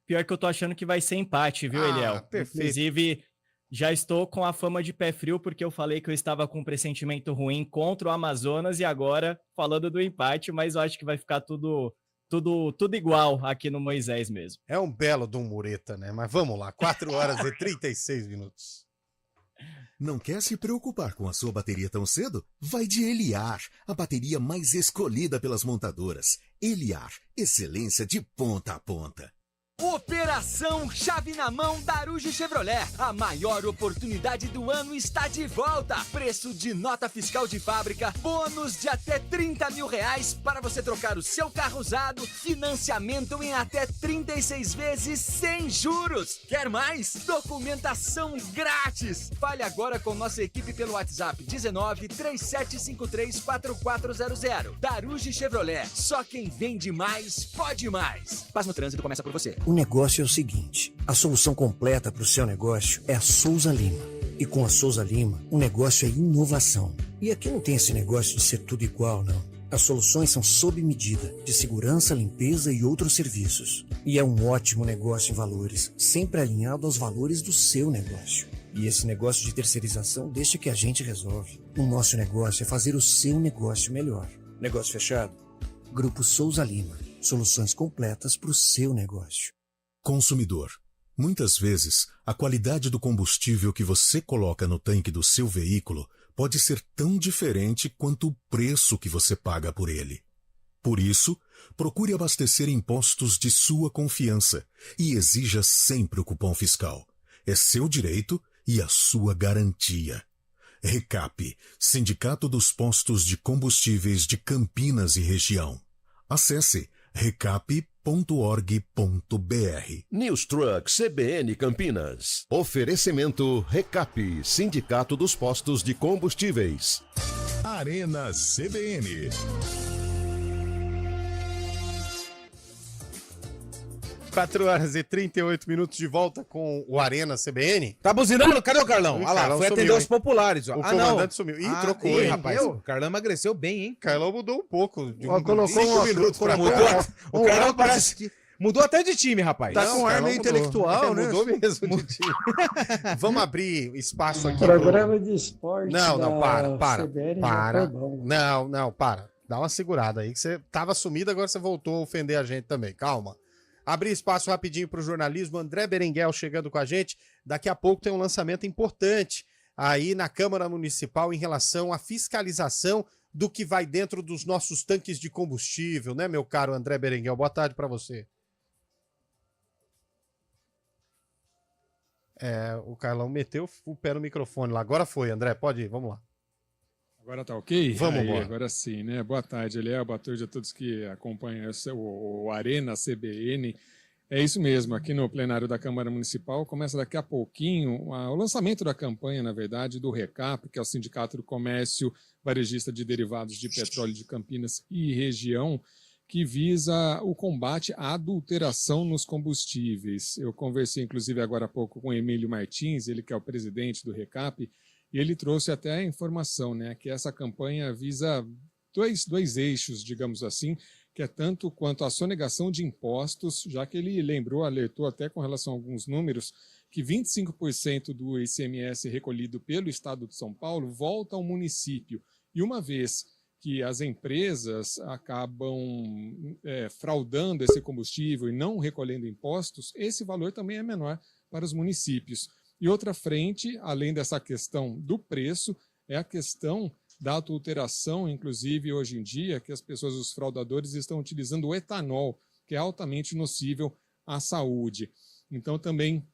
Pior que eu tô achando que vai ser empate, viu, Eliel? Perfeito. Inclusive, já estou com a fama de pé frio, porque eu falei que eu estava com um pressentimento ruim contra o Amazonas e agora falando do empate, mas eu acho que vai ficar tudo igual aqui no Moisés mesmo. É um belo de um mureta, né? Mas vamos lá, 4h36. Não quer se preocupar com a sua bateria tão cedo? Vai de Eliar, a bateria mais escolhida pelas montadoras. Eliar, excelência de ponta a ponta. Operação Chave na Mão da Arujo Chevrolet. A maior oportunidade do ano está de volta. Preço de nota fiscal de fábrica, bônus de até R$30 mil para você trocar o seu carro usado, financiamento em até 36 vezes sem juros. Quer mais? Documentação grátis. Fale agora com nossa equipe pelo WhatsApp 19 3753 4400. Darujo Chevrolet. Só quem vende mais, pode mais. Paz no Trânsito começa por você. O negócio é o seguinte, a solução completa para o seu negócio é a Souza Lima. E com a Souza Lima, o negócio é inovação. E aqui não tem esse negócio de ser tudo igual, não. As soluções são sob medida, de segurança, limpeza e outros serviços. E é um ótimo negócio em valores, sempre alinhado aos valores do seu negócio. E esse negócio de terceirização deixa que a gente resolve. O nosso negócio é fazer o seu negócio melhor. Negócio fechado? Grupo Souza Lima. Soluções completas para o seu negócio. Consumidor. Muitas vezes, a qualidade do combustível que você coloca no tanque do seu veículo pode ser tão diferente quanto o preço que você paga por ele. Por isso, procure abastecer em postos de sua confiança e exija sempre o cupom fiscal. É seu direito e a sua garantia. Recap, Sindicato dos Postos de Combustíveis de Campinas e Região. Acesse recap.org.br. News Truck CBN Campinas. Oferecimento Recap, Sindicato dos Postos de Combustíveis. Arena CBN. 4h38 de volta com o Arena CBN. Tá buzinando? Cadê o Carlão? Olha lá, Carlão foi sumiu, atender os hein? populares. Ó. O comandante sumiu. Ih, trocou, hein, rapaz. rapaz. O Carlão emagreceu bem, hein? Carlão mudou um pouco. Colocou 5 minutos pra Mudou, cá. o Carlão parece que mudou até de time, rapaz. Tá com ar meio intelectual, né? Mudou mesmo de time. Vamos abrir espaço aqui. Programa de esporte. Não, para. CBN Para. já foi bom. Não, para. Dá uma segurada aí, que você tava sumido, agora você voltou a ofender a gente também. Calma. Abrir espaço rapidinho para o jornalismo. André Berenguel chegando com a gente. Daqui a pouco tem um lançamento importante aí na Câmara Municipal em relação à fiscalização do que vai dentro dos nossos tanques de combustível, né, meu caro André Berenguel? Boa tarde para você. O Carlão meteu o pé no microfone lá. Agora foi, André, pode ir, vamos lá. Agora tá ok? Vamos aí, embora. Agora sim, né? Boa tarde, Eliel. Boa tarde a todos que acompanham o Arena CBN. É isso mesmo, aqui no plenário da Câmara Municipal começa daqui a pouquinho o lançamento da campanha, na verdade, do RECAP, que é o Sindicato do Comércio Varejista de Derivados de Petróleo de Campinas e região, que visa o combate à adulteração nos combustíveis. Eu conversei, inclusive, agora há pouco com o Emílio Martins, ele que é o presidente do RECAP, e ele trouxe até a informação, né, que essa campanha visa dois eixos, digamos assim, que é tanto quanto a sonegação de impostos, já que ele alertou até com relação a alguns números, que 25% do ICMS recolhido pelo Estado de São Paulo volta ao município. E uma vez que as empresas acabam fraudando esse combustível e não recolhendo impostos, esse valor também é menor para os municípios. E outra frente, além dessa questão do preço, é a questão da adulteração, inclusive hoje em dia, que as pessoas, os fraudadores, estão utilizando o etanol, que é altamente nocível à saúde. Então também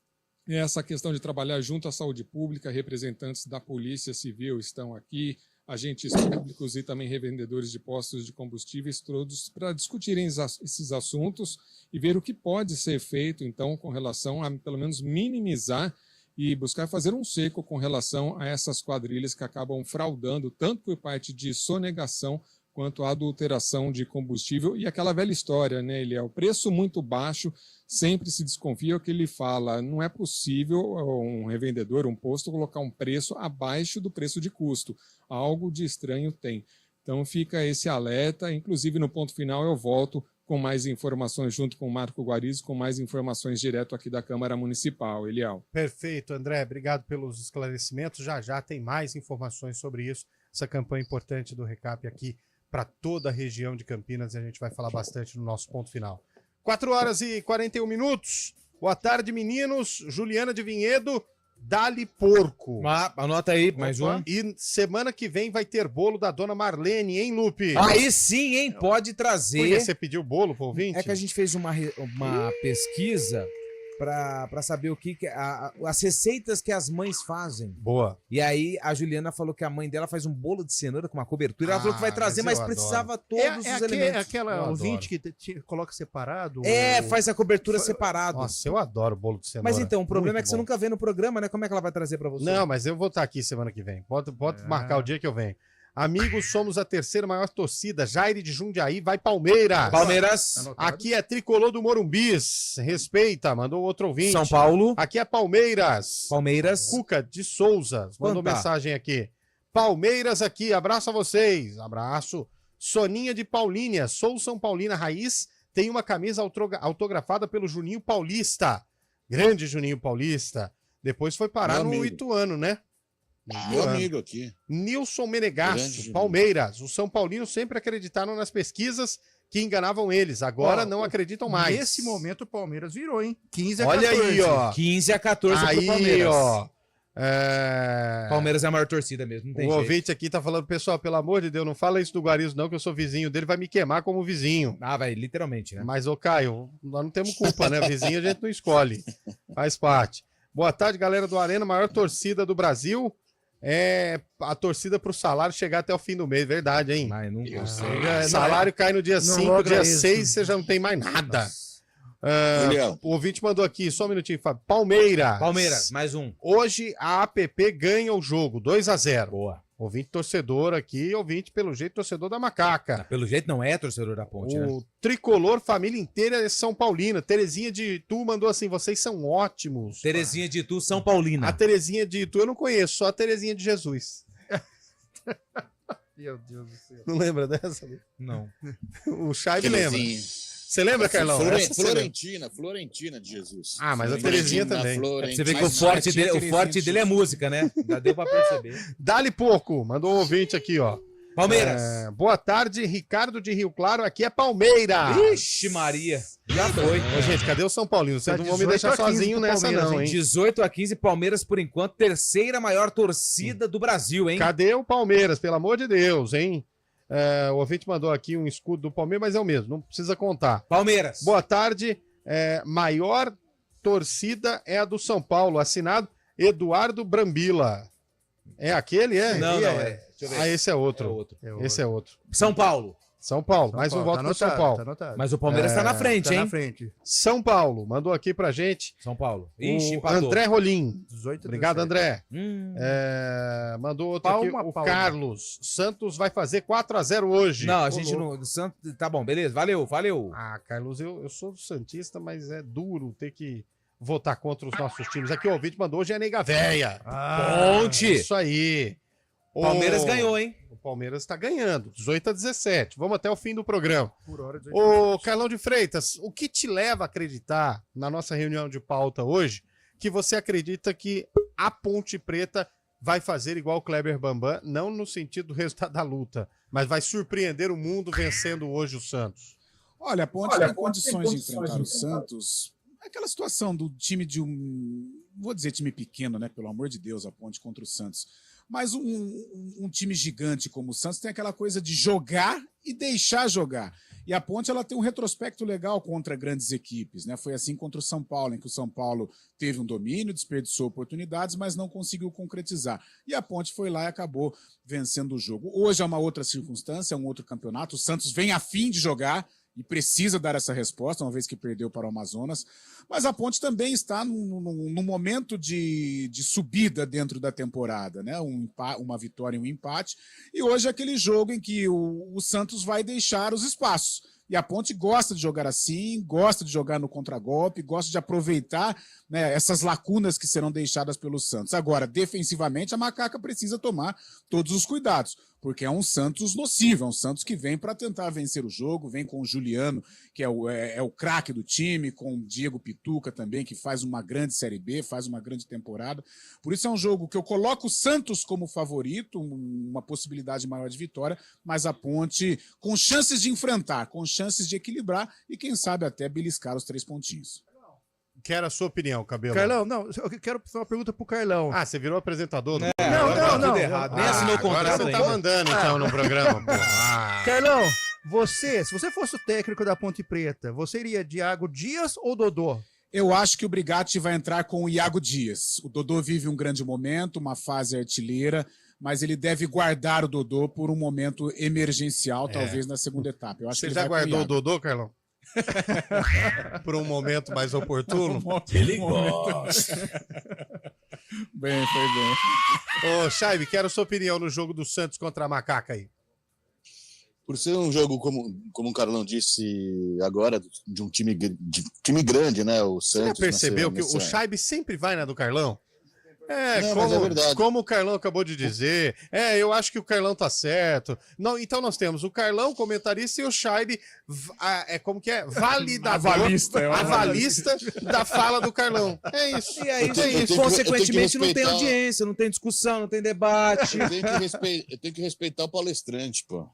essa questão de trabalhar junto à saúde pública, representantes da Polícia Civil estão aqui, agentes públicos e também revendedores de postos de combustíveis, todos para discutirem esses assuntos e ver o que pode ser feito, então, com relação a, pelo menos, minimizar e buscar fazer um cerco com relação a essas quadrilhas que acabam fraudando, tanto por parte de sonegação quanto a adulteração de combustível. E aquela velha história, né, ele é o preço muito baixo, sempre se desconfia o que ele fala, não é possível um revendedor, um posto, colocar um preço abaixo do preço de custo, algo de estranho tem. Então fica esse alerta, inclusive no ponto final eu volto com mais informações junto com o Marco Guarizo, com mais informações direto aqui da Câmara Municipal. Eliel. Perfeito, André. Obrigado pelos esclarecimentos. Já tem mais informações sobre isso. Essa campanha importante do RECAP aqui para toda a região de Campinas e a gente vai falar bastante no nosso ponto final. 4h41. Boa tarde, meninos. Juliana de Vinhedo, Dali Porco. Anota aí, mais um. E semana que vem vai ter bolo da dona Marlene, hein, Lupe? Aí sim, hein? Pode trazer. Você pediu bolo pro ouvinte? É que a gente fez uma pesquisa para saber o que as receitas que as mães fazem. Boa. E aí a Juliana falou que a mãe dela faz um bolo de cenoura com uma cobertura. Ela falou que vai trazer, mas precisava todos os elementos. É aquela ouvinte que coloca separado? Faz a cobertura separado. Nossa, eu adoro bolo de cenoura. Mas então, o problema é que você nunca vê no programa, né? Como é que ela vai trazer para você? Não, mas eu vou estar aqui semana que vem. Pode marcar o dia que eu venho. Amigos, somos a terceira maior torcida. Jaire de Jundiaí, vai Palmeiras. Palmeiras. Aqui é Tricolor do Morumbis. Respeita, mandou outro ouvinte. São Paulo. Aqui é Palmeiras. Palmeiras. Cuca de Souza mandou mensagem aqui. Palmeiras aqui, abraço a vocês. Abraço. Soninha de Paulínia, sou São Paulina Raiz, tem uma camisa autografada pelo Juninho Paulista. Grande Juninho Paulista. Depois foi parar no Ituano, né? Meu amigo aqui. Nilson Menegasso, Palmeiras. Os São Paulinos sempre acreditaram nas pesquisas que enganavam eles. Agora não acreditam mais. Nesse momento o Palmeiras virou, hein? 15 a 14. Olha aí, ó. 15 a 14 aí, pro Palmeiras. Ó. Palmeiras é a maior torcida mesmo, não tem o jeito. ouvinte aqui tá falando, pessoal, pelo amor de Deus, não fala isso do Guarizo não, que eu sou vizinho dele, vai me queimar como vizinho. Vai, literalmente, né? Mas, ô Caio, nós não temos culpa, né? Vizinho a gente não escolhe. Faz parte. Boa tarde, galera do Arena, maior torcida do Brasil. É a torcida pro salário chegar até o fim do mês, verdade, hein? Mas não salário cai no dia 5, dia 6, você já não tem mais nada. O ouvinte mandou aqui, só um minutinho, Fábio. Palmeiras, mais um. Hoje a APP ganha o jogo, 2-0. Boa. Ouvinte torcedor aqui, ouvinte, pelo jeito, torcedor da Macaca. Pelo jeito não é torcedor da Ponte, né? O Tricolor, família inteira é São Paulina. Terezinha de Itu mandou assim, vocês são ótimos. Terezinha de Itu, São Paulina. A Terezinha de Itu eu não conheço, só a Terezinha de Jesus. Meu Deus do céu. Não lembra dessa? Não. O Chay lembra. Você lembra, Carlão? Florentina de Jesus. Ah, mas a Terezinha também. Você vê que o forte dele é música, né? Já deu pra perceber. Dali pouco, mandou um ouvinte aqui, ó. Palmeiras. Boa tarde, Ricardo de Rio Claro, aqui é Palmeiras. Ixi, Maria. Já foi. Ô, gente, cadê o São Paulino? Vocês não vão me deixar sozinho nessa não, hein? 18 a 15, Palmeiras, por enquanto, terceira maior torcida do Brasil, hein? Cadê o Palmeiras, pelo amor de Deus, hein? O ouvinte mandou aqui um escudo do Palmeiras, mas é o mesmo, não precisa contar. Palmeiras. Boa tarde, maior torcida é a do São Paulo, assinado Eduardo Brambila. É aquele, é? Não, não, Deixa eu ver. Ah, esse é outro. Esse é outro. São Paulo. São Paulo, mais um voto pro São Paulo. Tá anotado. Mas o Palmeiras tá na frente, Tá hein? na frente. São Paulo, mandou aqui pra gente. São Paulo. O empatou. André Rolim. 18 Obrigado, André. Mandou outro aqui, o Carlos. Santos vai fazer 4-0 hoje. Não, a gente não... Santos, tá bom, beleza. Valeu. Ah, Carlos, eu sou do Santista, mas é duro ter que votar contra os nossos times. Aqui o ouvinte mandou hoje é nega véia. Ponte. Isso aí. Palmeiras ganhou, hein? O Palmeiras tá ganhando, 18-17. Vamos até o fim do programa. Por hora, 18. Ô, Carlão de Freitas, o que te leva a acreditar, na nossa reunião de pauta hoje, que você acredita que a Ponte Preta vai fazer igual o Kleber Bambam, não no sentido do resultado da luta, mas vai surpreender o mundo vencendo hoje o Santos? Olha, a Ponte tem condições de enfrentar o Santos. Aquela situação do time de vou dizer time pequeno, né? Pelo amor de Deus, a Ponte contra o Santos. Mas um time gigante como o Santos tem aquela coisa de jogar e deixar jogar. E a Ponte ela tem um retrospecto legal contra grandes equipes, né? Foi assim contra o São Paulo, em que o São Paulo teve um domínio, desperdiçou oportunidades, mas não conseguiu concretizar. E a Ponte foi lá e acabou vencendo o jogo. Hoje é uma outra circunstância, é um outro campeonato. O Santos vem a fim de jogar e precisa dar essa resposta, uma vez que perdeu para o Amazonas. Mas a Ponte também está num momento de subida dentro da temporada, né? Uma vitória e um empate. E hoje é aquele jogo em que o Santos vai deixar os espaços. E a Ponte gosta de jogar assim, gosta de jogar no contragolpe, gosta de aproveitar, né, essas lacunas que serão deixadas pelo Santos. Agora, defensivamente, a Macaca precisa tomar todos os cuidados, porque é um Santos nocivo, é um Santos que vem para tentar vencer o jogo, vem com o Juliano, que é o craque do time, com o Diego Pituca também, que faz uma grande Série B, faz uma grande temporada. Por isso é um jogo que eu coloco o Santos como favorito, uma possibilidade maior de vitória, mas a Ponte com chances de enfrentar, com chances de equilibrar e, quem sabe, até beliscar os 3 pontinhos. Quero a sua opinião, Cabelo. Carlão, não, eu quero fazer uma pergunta pro Carlão. Ah, você virou apresentador do Não. Errado. Nem assinou o contrato agora você tá mandando, então, no programa. Pô. Carlão, se você fosse o técnico da Ponte Preta, você iria de Iago Dias ou Dodô? Eu acho que o Brigatti vai entrar com o Iago Dias. O Dodô vive um grande momento, uma fase artilheira, mas ele deve guardar o Dodô por um momento emergencial, talvez na segunda etapa. Eu acho Você que já guardou o Dodô, Carlão? Por um momento mais oportuno? Ele gosta. Bem, foi bem. Ô, Chaibe, quero sua opinião no jogo do Santos contra a Macaca aí. Por ser um jogo, como o Carlão disse agora, de um time grande, né? O Santos. Você já percebeu que o Chaibe sempre vai na do Carlão? Mas é verdade. Como o Carlão acabou de dizer. Eu acho que o Carlão tá certo. Não, então nós temos o Carlão, comentarista, e o Chaibe, como que é? Validador. Avalista da fala do Carlão. É isso. E aí, consequentemente, não tem audiência, não tem discussão, não tem debate. Eu tenho que respeitar o palestrante, pô.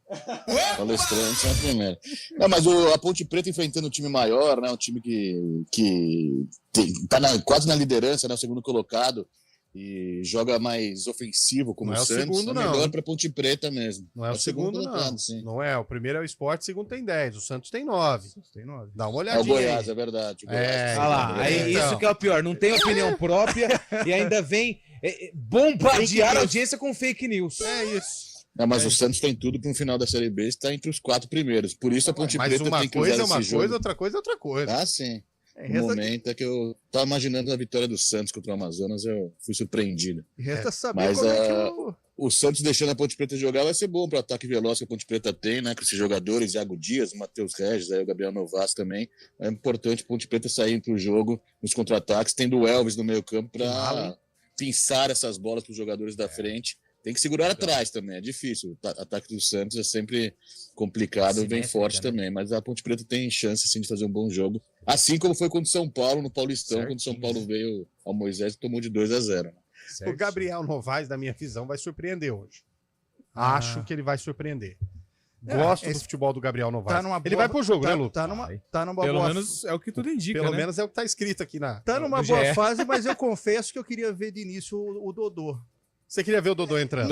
Palestrante é a primeira. Não, mas a Ponte Preta enfrentando um time maior, né? Um time que tá quase na liderança, né? O segundo colocado. E joga mais ofensivo, como o Santos. Segundo, é melhor para Ponte Preta mesmo. Não é o segundo, não. Sim. Não é. O primeiro é o Sport, o segundo tem 10. O Santos tem 9. Dá uma olhadinha. É o Goiás, é verdade. Olha lá, isso que é o pior. Não tem opinião própria e ainda vem bombardear a audiência com fake news. É isso. Não, mas o Santos tem tudo para um final da Série B estar entre os 4 primeiros. Por isso a Ponte Preta tem que usar esse jogo. Mas uma coisa é uma coisa, outra coisa é outra coisa. Ah, sim. No momento é que eu tava imaginando a vitória do Santos contra o Amazonas, eu fui surpreendido. Resta saber mas como é que o Santos deixando a Ponte Preta jogar vai ser bom para o ataque veloz que a Ponte Preta tem, né? Com esses jogadores, Iago Dias, Matheus Regis, aí o Gabriel Novaes também. É importante a Ponte Preta sair para o jogo nos contra-ataques, tendo o Elvis no meio campo para pinçar essas bolas para os jogadores da frente. Tem que segurar atrás também, é difícil. O ataque do Santos é sempre complicado, vem forte também. Mas a Ponte Preta tem chance, sim, de fazer um bom jogo. Assim como foi contra o São Paulo, no Paulistão, quando o São Paulo veio ao Moisés e tomou de 2-0. O Gabriel Novaes, da minha visão, vai surpreender hoje. Acho que ele vai surpreender. Gosto do futebol do Gabriel Novaes. Ele vai pro jogo, né, Lu? Tá numa Pelo boa menos é o que tudo indica, Pelo né? menos é o que tá escrito aqui na... Tá numa boa fase, mas eu confesso que eu queria ver de início o Dodô. Você queria ver o Dodô entrando?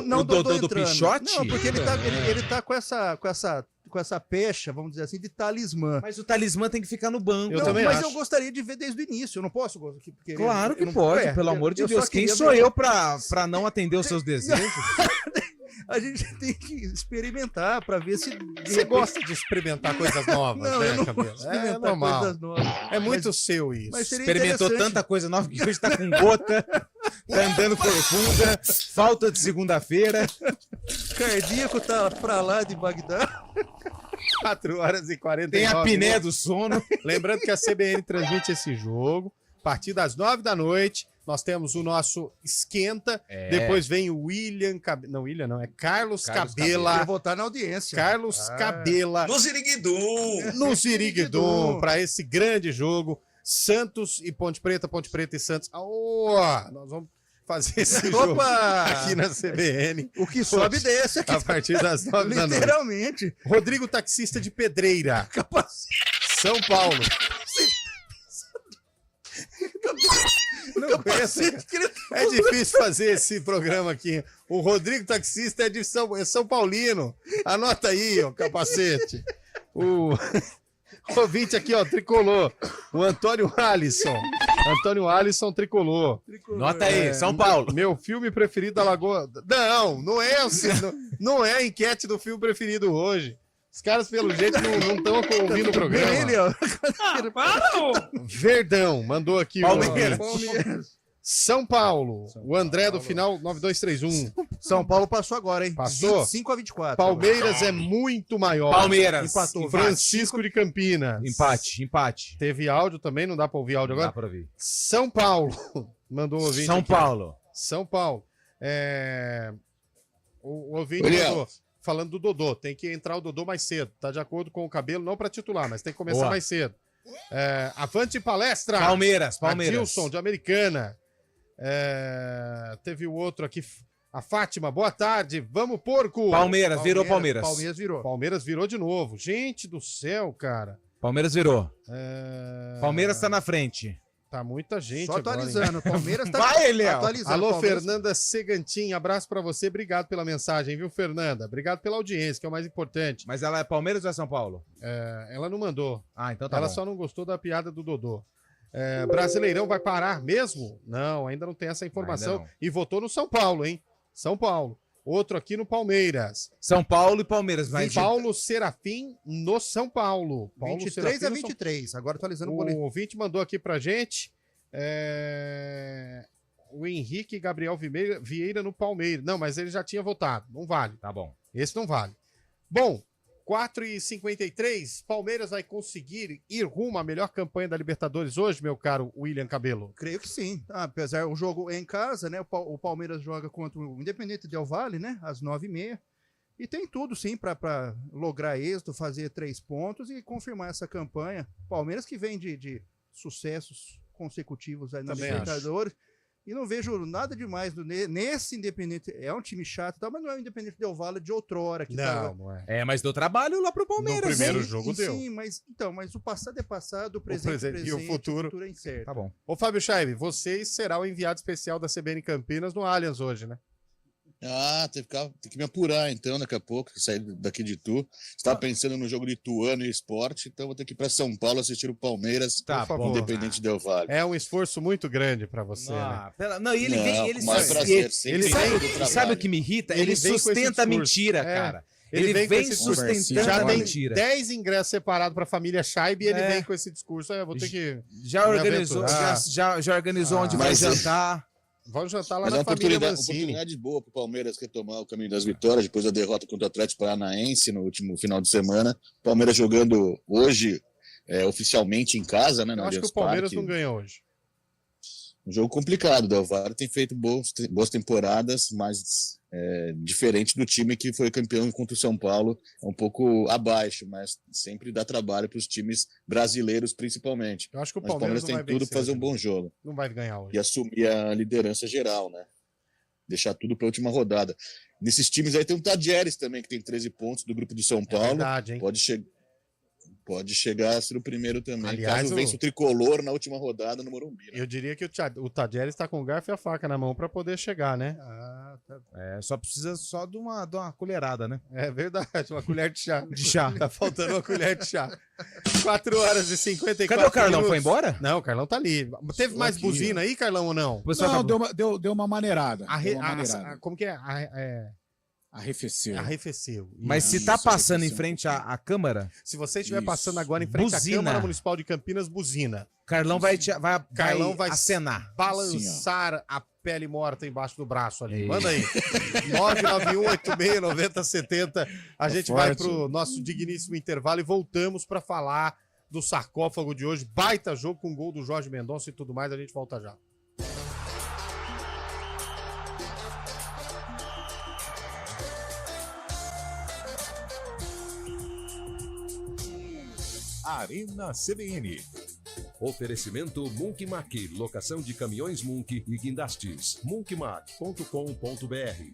Não, o Dodô do Pichote? Não, porque ele tá com essa com essa pecha, vamos dizer assim, de talismã. Mas o talismã tem que ficar no banco. Mas eu gostaria de ver desde o início. Eu não posso querer. Claro que pode, pelo amor de Deus. Quem sou eu pra não atender os seus desejos? A gente tem que experimentar para ver se... Você gosta de experimentar coisas novas, não, né, eu não Cabelo? gosto de experimentar normal. coisas novas. É muito seu isso. Mas seria Experimentou tanta coisa nova que hoje tá com gota, tá andando corcunda, falta de segunda-feira. Cardíaco tá pra lá de Bagdá. 4 horas e 49 Tem a apneia do sono. Lembrando que a CBN transmite esse jogo a partir das 9 da noite. Nós temos o nosso esquenta. Depois vem o William Cabela. Não, William não, é Carlos Cabela. Vou votar na audiência. Carlos Cabela. No Ziriguidum. No Ziriguidum, para esse grande jogo. Santos e Ponte Preta e Santos. Nós vamos fazer esse jogo aqui na CBN. O que sobe desce aqui. A partir das 9 da noite. Literalmente. Rodrigo Taxista de Pedreira. São Paulo. Não conheço, é difícil fazer esse programa aqui. O Rodrigo Taxista é de São Paulino. Anota aí, ó, capacete. O ouvinte aqui, ó, tricolor. O Antônio Alisson. Antônio Alisson tricolor. Nota aí, São Paulo. Meu filme preferido da Lagoa. Não é a enquete do filme preferido hoje. Os caras, pelo jeito, não estão ouvindo o programa. Ele, ó. Verdão, mandou aqui. Palmeiras. São Paulo. O André do final 9231. São Paulo passou agora, hein? Passou? 25-24. Palmeiras é muito maior. Palmeiras. Empatou. Francisco de Campinas. Empate. Teve áudio também? Não dá pra ouvir áudio agora? Dá pra ouvir. São Paulo. Mandou o ouvinte São aqui. Paulo. São Paulo. O ouvinte mandou. Falando do Dodô, tem que entrar o Dodô mais cedo. Tá de acordo com o Cabelo, não para titular, mas tem que começar mais cedo. Avante palestra. Palmeiras. Adilson, de Americana. Teve o outro aqui, a Fátima. Boa tarde. Vamos, porco. Palmeiras virou Palmeiras. Palmeiras virou de novo. Gente do céu, cara. Palmeiras virou. Palmeiras tá na frente. Tá muita gente só atualizando. Agora, Palmeiras tá atualizando. Alô, Palmeiras... Fernanda Segantin, abraço pra você. Obrigado pela mensagem, viu, Fernanda? Obrigado pela audiência, que é o mais importante. Mas ela é Palmeiras ou é São Paulo? Ela não mandou. Então tá ela bom. só não gostou da piada do Dodô. Brasileirão vai parar mesmo? Não, ainda não tem essa informação. E votou no São Paulo, hein? São Paulo. Outro aqui no Palmeiras. São Paulo e Palmeiras. Paulo Serafim no São Paulo. Paulo 23-23. Agora atualizando o boletim. O ouvinte mandou aqui pra gente. O Henrique Gabriel Vieira no Palmeiras. Não, mas ele já tinha votado. Não vale. Tá bom. Esse não vale. Bom, 4h53. Palmeiras vai conseguir ir rumo à melhor campanha da Libertadores hoje, meu caro William Cabelo? Creio que sim. Apesar o jogo é em casa, né? O Palmeiras joga contra o Independente Del Valle, né? Às 9h30. E tem tudo, sim, para lograr êxito, fazer 3 pontos e confirmar essa campanha. Palmeiras que vem de sucessos consecutivos aí na Libertadores. E não vejo nada demais nesse Independente. É um time chato, tá? Mas não é o Independente Del Valle de outrora. Que não é. Mas deu trabalho lá pro Palmeiras. No primeiro jogo deu. Sim, mas o passado é passado, o presente é presente, e o futuro é incerto. Tá bom. Ô, Fábio Scheibe, você será o enviado especial da CBN Campinas no Allianz hoje, né? Tem que me apurar, então, daqui a pouco, sair daqui de Itu. Estava pensando no jogo de Ituano e Esporte, então vou ter que ir para São Paulo assistir o Palmeiras, Independente Del Valle. É um esforço muito grande para você, né? E ele vem... Sabe o que me irrita? Ele sustenta a mentira, cara. Ele vem sustentando já a tem mentira. 10 ingressos separados para a família Scheibe e ele vem com esse discurso. Eu vou ter que... Já organizou onde vai jantar. Vamos jantar lá Mas na família Mancini. Oportunidade boa para o Palmeiras retomar o caminho das vitórias depois da derrota contra o Atlético Paranaense no último final de semana. Palmeiras jogando hoje oficialmente em casa, né? Eu acho que o Palmeiras não ganha hoje. Um jogo complicado. O Del Valle tem feito boas temporadas, mas diferente do time que foi campeão contra o São Paulo, é um pouco abaixo, mas sempre dá trabalho para os times brasileiros, principalmente. Eu acho que o Palmeiras tem tudo para fazer um bom jogo. Não vai ganhar hoje. E assumir a liderança geral, né? Deixar tudo para a última rodada. Nesses times aí tem o Tadieres também, que tem 13 pontos do grupo do São Paulo. Verdade, hein? pode chegar a ser o primeiro também. Aliás, caso vença o Tricolor na última rodada no Morumbi. Eu diria que o Tadieres está com o garfo e a faca na mão para poder chegar, né? Só precisa só de uma colherada, né? É verdade, uma colher de chá. De chá. Tá faltando uma colher de chá. 4 horas e 54 Cadê o Carlão? minutos. Foi embora? Não, o Carlão tá ali. Teve mais aqui, buzina aí, Carlão, ou não? Não, deu uma maneirada. Como que é? Arrefeceu. Arrefeceu. Mas se tá passando em frente à Câmara... Se você estiver passando agora em frente à Câmara Municipal de Campinas, buzina. Carlão vai acenar. Balançar a pele morta embaixo do braço ali. Ei. Manda aí. 991869070. A gente vai pro nosso digníssimo intervalo e voltamos para falar do sarcófago de hoje. Baita jogo com gol do Jorge Mendonça e tudo mais. A gente volta já. Arena CBN. Oferecimento Munkmac, locação de caminhões Munk e guindastes. munkmac.com.br.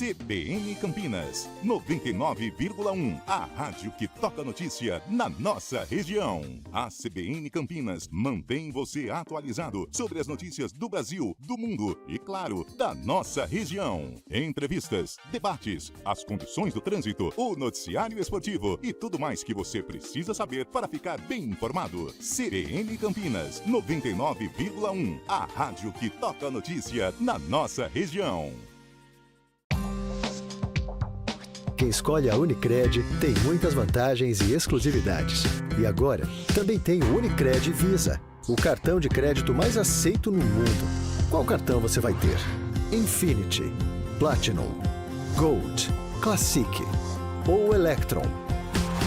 CBN Campinas, 99,1. A rádio que toca notícia na nossa região. A CBN Campinas mantém você atualizado sobre as notícias do Brasil, do mundo e, claro, da nossa região. Entrevistas, debates, as condições do trânsito, o noticiário esportivo e tudo mais que você precisa saber para ficar bem informado. CBN Campinas, 99,1. A rádio que toca notícia na nossa região. Quem escolhe a Unicred tem muitas vantagens e exclusividades. E agora, também tem o Unicred Visa, o cartão de crédito mais aceito no mundo. Qual cartão você vai ter? Infinity, Platinum, Gold, Classic ou Electron?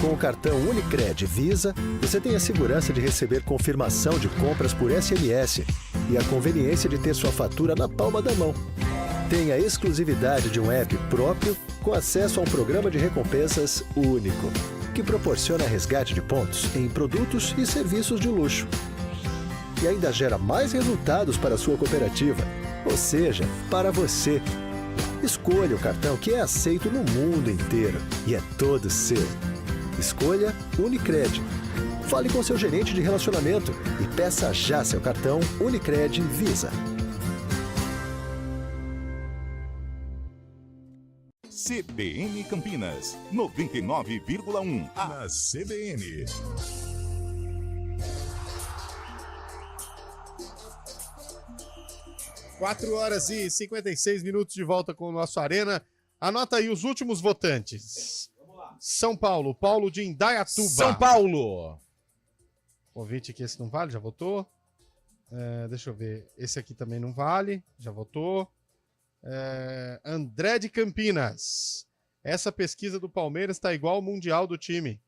Com o cartão Unicred Visa, você tem a segurança de receber confirmação de compras por SMS e a conveniência de ter sua fatura na palma da mão. Tem a exclusividade de um app próprio com acesso a um programa de recompensas único, que proporciona resgate de pontos em produtos e serviços de luxo. E ainda gera mais resultados para a sua cooperativa, ou seja, para você. Escolha o cartão que é aceito no mundo inteiro e é todo seu. Escolha Unicred. Fale com seu gerente de relacionamento e peça já seu cartão Unicred Visa. CBN Campinas, 99,1. Na CBN. Quatro horas e 56 minutos de volta com o nosso Arena. Anota aí os últimos votantes. São Paulo, Paulo de Indaiatuba. São Paulo. Ouvinte que esse não vale, já votou. Deixa eu ver, esse aqui também não vale, já votou. André de Campinas. Essa pesquisa do Palmeiras está igual ao Mundial do time.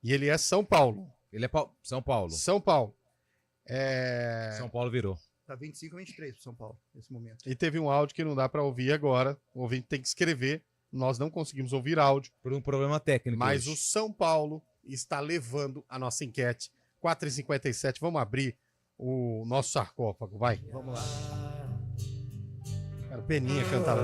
E ele é São Paulo. Ele é São Paulo. São Paulo. São Paulo virou. Tá 25-23 pro São Paulo, nesse momento. E teve um áudio que não dá para ouvir agora. O ouvinte tem que escrever. Nós não conseguimos ouvir áudio. Por um problema técnico. Mas hoje. o São Paulo está levando a nossa enquete. 4h57. Vamos abrir o nosso sarcófago. Vai. Vamos lá. Cara, o Peninha cantava.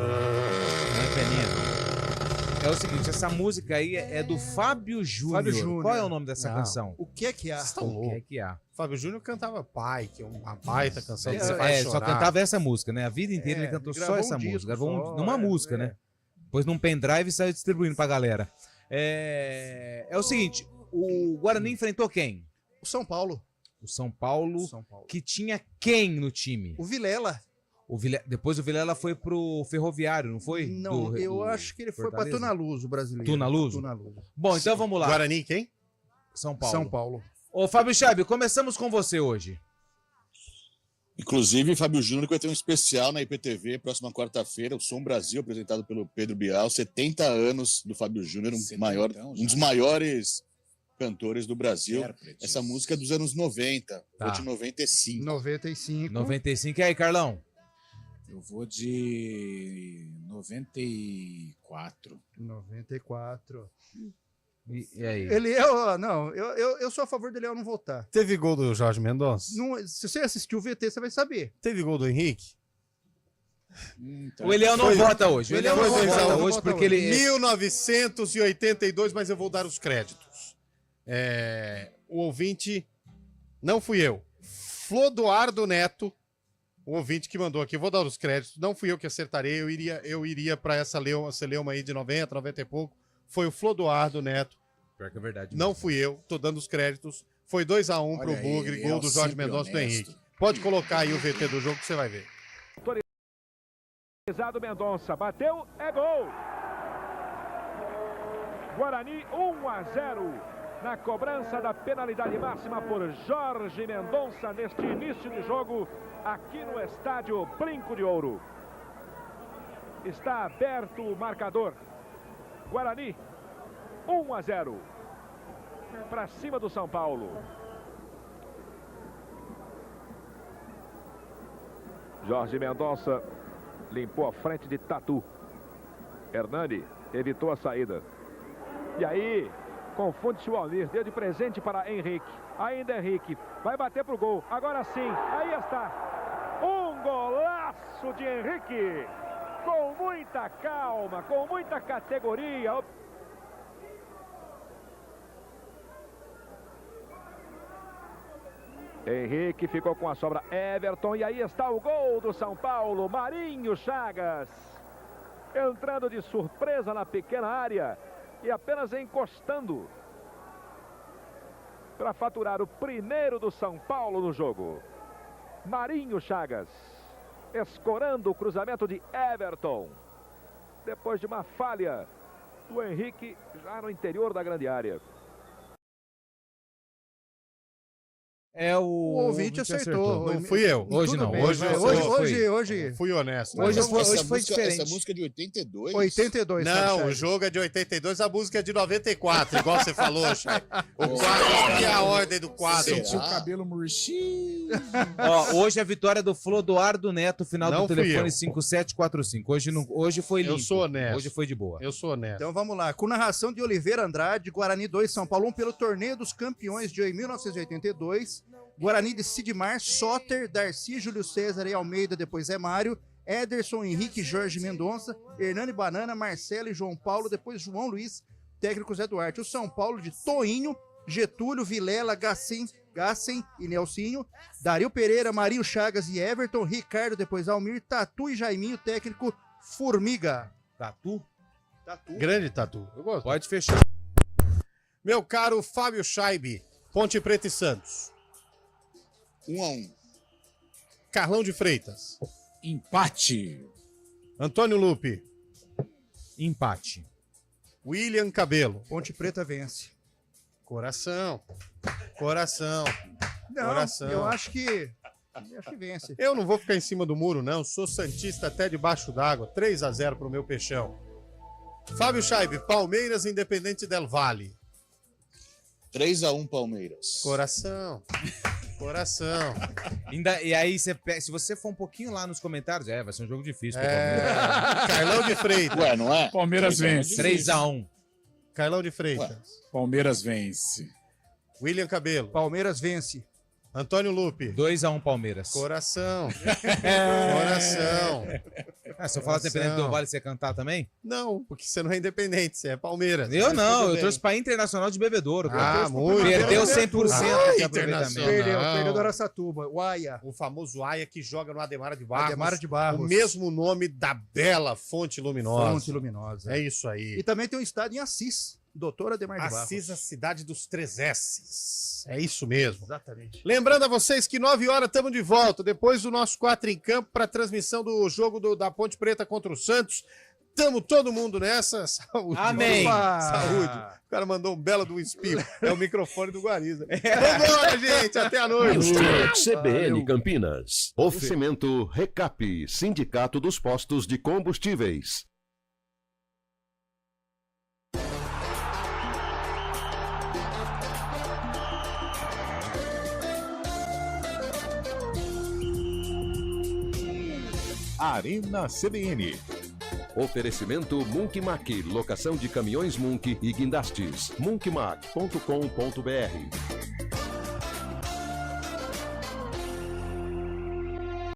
É o seguinte, essa música aí é do Fábio Júnior. Qual é o nome dessa canção? O que é que há? Vocês estão loucos. O que é que há? Fábio Júnior cantava Pai, que é uma baita canção. Só cantava essa música, né? A vida inteira ele cantou só essa música. Gravou uma música, né? Pôs num pendrive e saiu distribuindo pra galera. É o seguinte, o Guarani enfrentou quem? O São Paulo. O São Paulo, que tinha quem no time? O Vilela. Depois o Vilela foi pro Ferroviário, não foi? Não, eu acho que ele foi pra Tunaluso, o brasileiro. Tunaluso? Bom, então vamos lá. Guarani quem? São Paulo. São Paulo. Ô, Fábio Chabe, começamos com você hoje. Inclusive, Fábio Júnior que vai ter um especial na IPTV próxima quarta-feira, o Som Brasil, apresentado pelo Pedro Bial. 70 anos do Fábio Júnior, um dos maiores cantores do Brasil. Essa música é dos anos 90, Tá. de 95. 95. E aí, Carlão? Eu vou de 94. 94. E aí? Eliel, não, eu sou a favor do Eliel não votar. Teve gol do Jorge Mendonça? Não, se você assistiu o VT, você vai saber. Teve gol do Henrique? O Eliel não vota hoje. O Eliel não vota hoje porque ele... 1982, mas eu vou dar os créditos. O ouvinte, não fui eu. Flodoardo Neto, o ouvinte que mandou aqui, eu vou dar os créditos. Não fui eu que acertarei, eu iria para essa celeuma aí de 90, 90 e pouco. Foi o Flodoardo Neto. Pior que é verdade. Não fui eu, tô dando os créditos. Foi 2-1 pro Bugre, gol do Jorge Mendonça do Henrique. Pode colocar aí o VT do jogo que você vai ver. Autorizado Mendonça, bateu, é gol! Guarani 1-0 na cobrança da penalidade máxima por Jorge Mendonça neste início de jogo aqui no estádio Brinco de Ouro. Está aberto o marcador. Guarani 1-0 para cima do São Paulo. Jorge Mendonça limpou a frente de Tatu. Hernani evitou a saída. E aí, confunde-se o Almir. Deu de presente para Henrique. Ainda Henrique. Vai bater pro gol. Agora sim. Aí está. Um golaço de Henrique. Com muita calma, com muita categoria. Henrique ficou com a sobra. Everton. E aí está o gol do São Paulo. Marinho Chagas. Entrando de surpresa na pequena área. E apenas encostando para faturar o primeiro do São Paulo no jogo. Marinho Chagas escorando o cruzamento de Everton. Depois de uma falha do Henrique já no interior da grande área. O ouvinte acertou. Não fui eu. Hoje não. Hoje fui honesto. Hoje foi diferente. Essa música é de 82? 82. Não, o jogo é de 82, a música é de 94, igual você falou, Chay. O quadro, e a ordem do quadro. Sentiu o cabelo murchinho. Hoje a vitória do Flodoardo Neto, final Não do fui telefone eu. 5745. Hoje foi limpo. Eu sou honesto. Hoje foi de boa. Eu sou honesto. Então vamos lá. Com narração de Oliveira Andrade, Guarani 2, São Paulo 1 pelo Torneio dos Campeões de 1982. Guarani de Sidmar, Soter, Darcy, Júlio César e Almeida, depois Zé Mário, Ederson, Henrique, Jorge Mendonça, Hernani Banana, Marcelo e João Paulo, depois João Luiz, técnico Zé Duarte. O São Paulo de Toinho, Getúlio, Vilela, Gassen e Nelsinho, Dario Pereira, Marinho Chagas e Everton, Ricardo, depois Almir, Tatu e Jaiminho, técnico Formiga. Tatu? Grande Tatu. Eu gosto. Pode fechar. Meu caro Fábio Scheibe, Ponte Preta e Santos. 1-1. Carlão de Freitas. Empate. Antônio Lupe. Empate. William Cabelo. Ponte Preta vence. Coração. Não, eu acho que vence. Eu não vou ficar em cima do muro, não. Sou santista até debaixo d'água. 3-0 pro meu peixão. Fábio Scheibe, Palmeiras, Independente del Valle. 3-1 Palmeiras. Coração. E aí, se você for um pouquinho lá nos comentários, vai ser um jogo difícil. Carlão de Freitas. Ué, não é? Palmeiras vence. 3-1. Carlão de Freitas. Palmeiras vence. William Cabelo. Palmeiras vence. Antônio Lupe. 2-1 Palmeiras. Coração. Se eu falar Independente do Vale, você ia cantar também? Não, porque você não é independente, você é Palmeiras. Eu não, eu trouxe pra Internacional de Bebedouro. Muito. Perdeu 100% de aproveitamento. Perdeu do Araçatuba. O Aia. O famoso Aia que joga no Ademar de Barros. Ademar de Barros. O mesmo nome da bela Fonte Luminosa. Fonte Luminosa. É isso aí. E também tem um estádio em Assis. Doutor Ademar de Barros. Assis, a cidade dos 3 S's. É isso mesmo. Exatamente. Lembrando a vocês que 9 horas estamos de volta, depois do nosso 4 em campo para a transmissão do jogo da Ponte Preta contra o Santos. Tamo todo mundo nessa. Saúde. Amém. Saúde. O cara mandou um belo do espirro. É o microfone do Guariza. Vambora, gente. Até a noite. CBN Campinas. Oferecimento Recap, Sindicato dos Postos de Combustíveis. Arena CBN. Oferecimento Munkmac, locação de caminhões Munk e guindastes. munkmac.com.br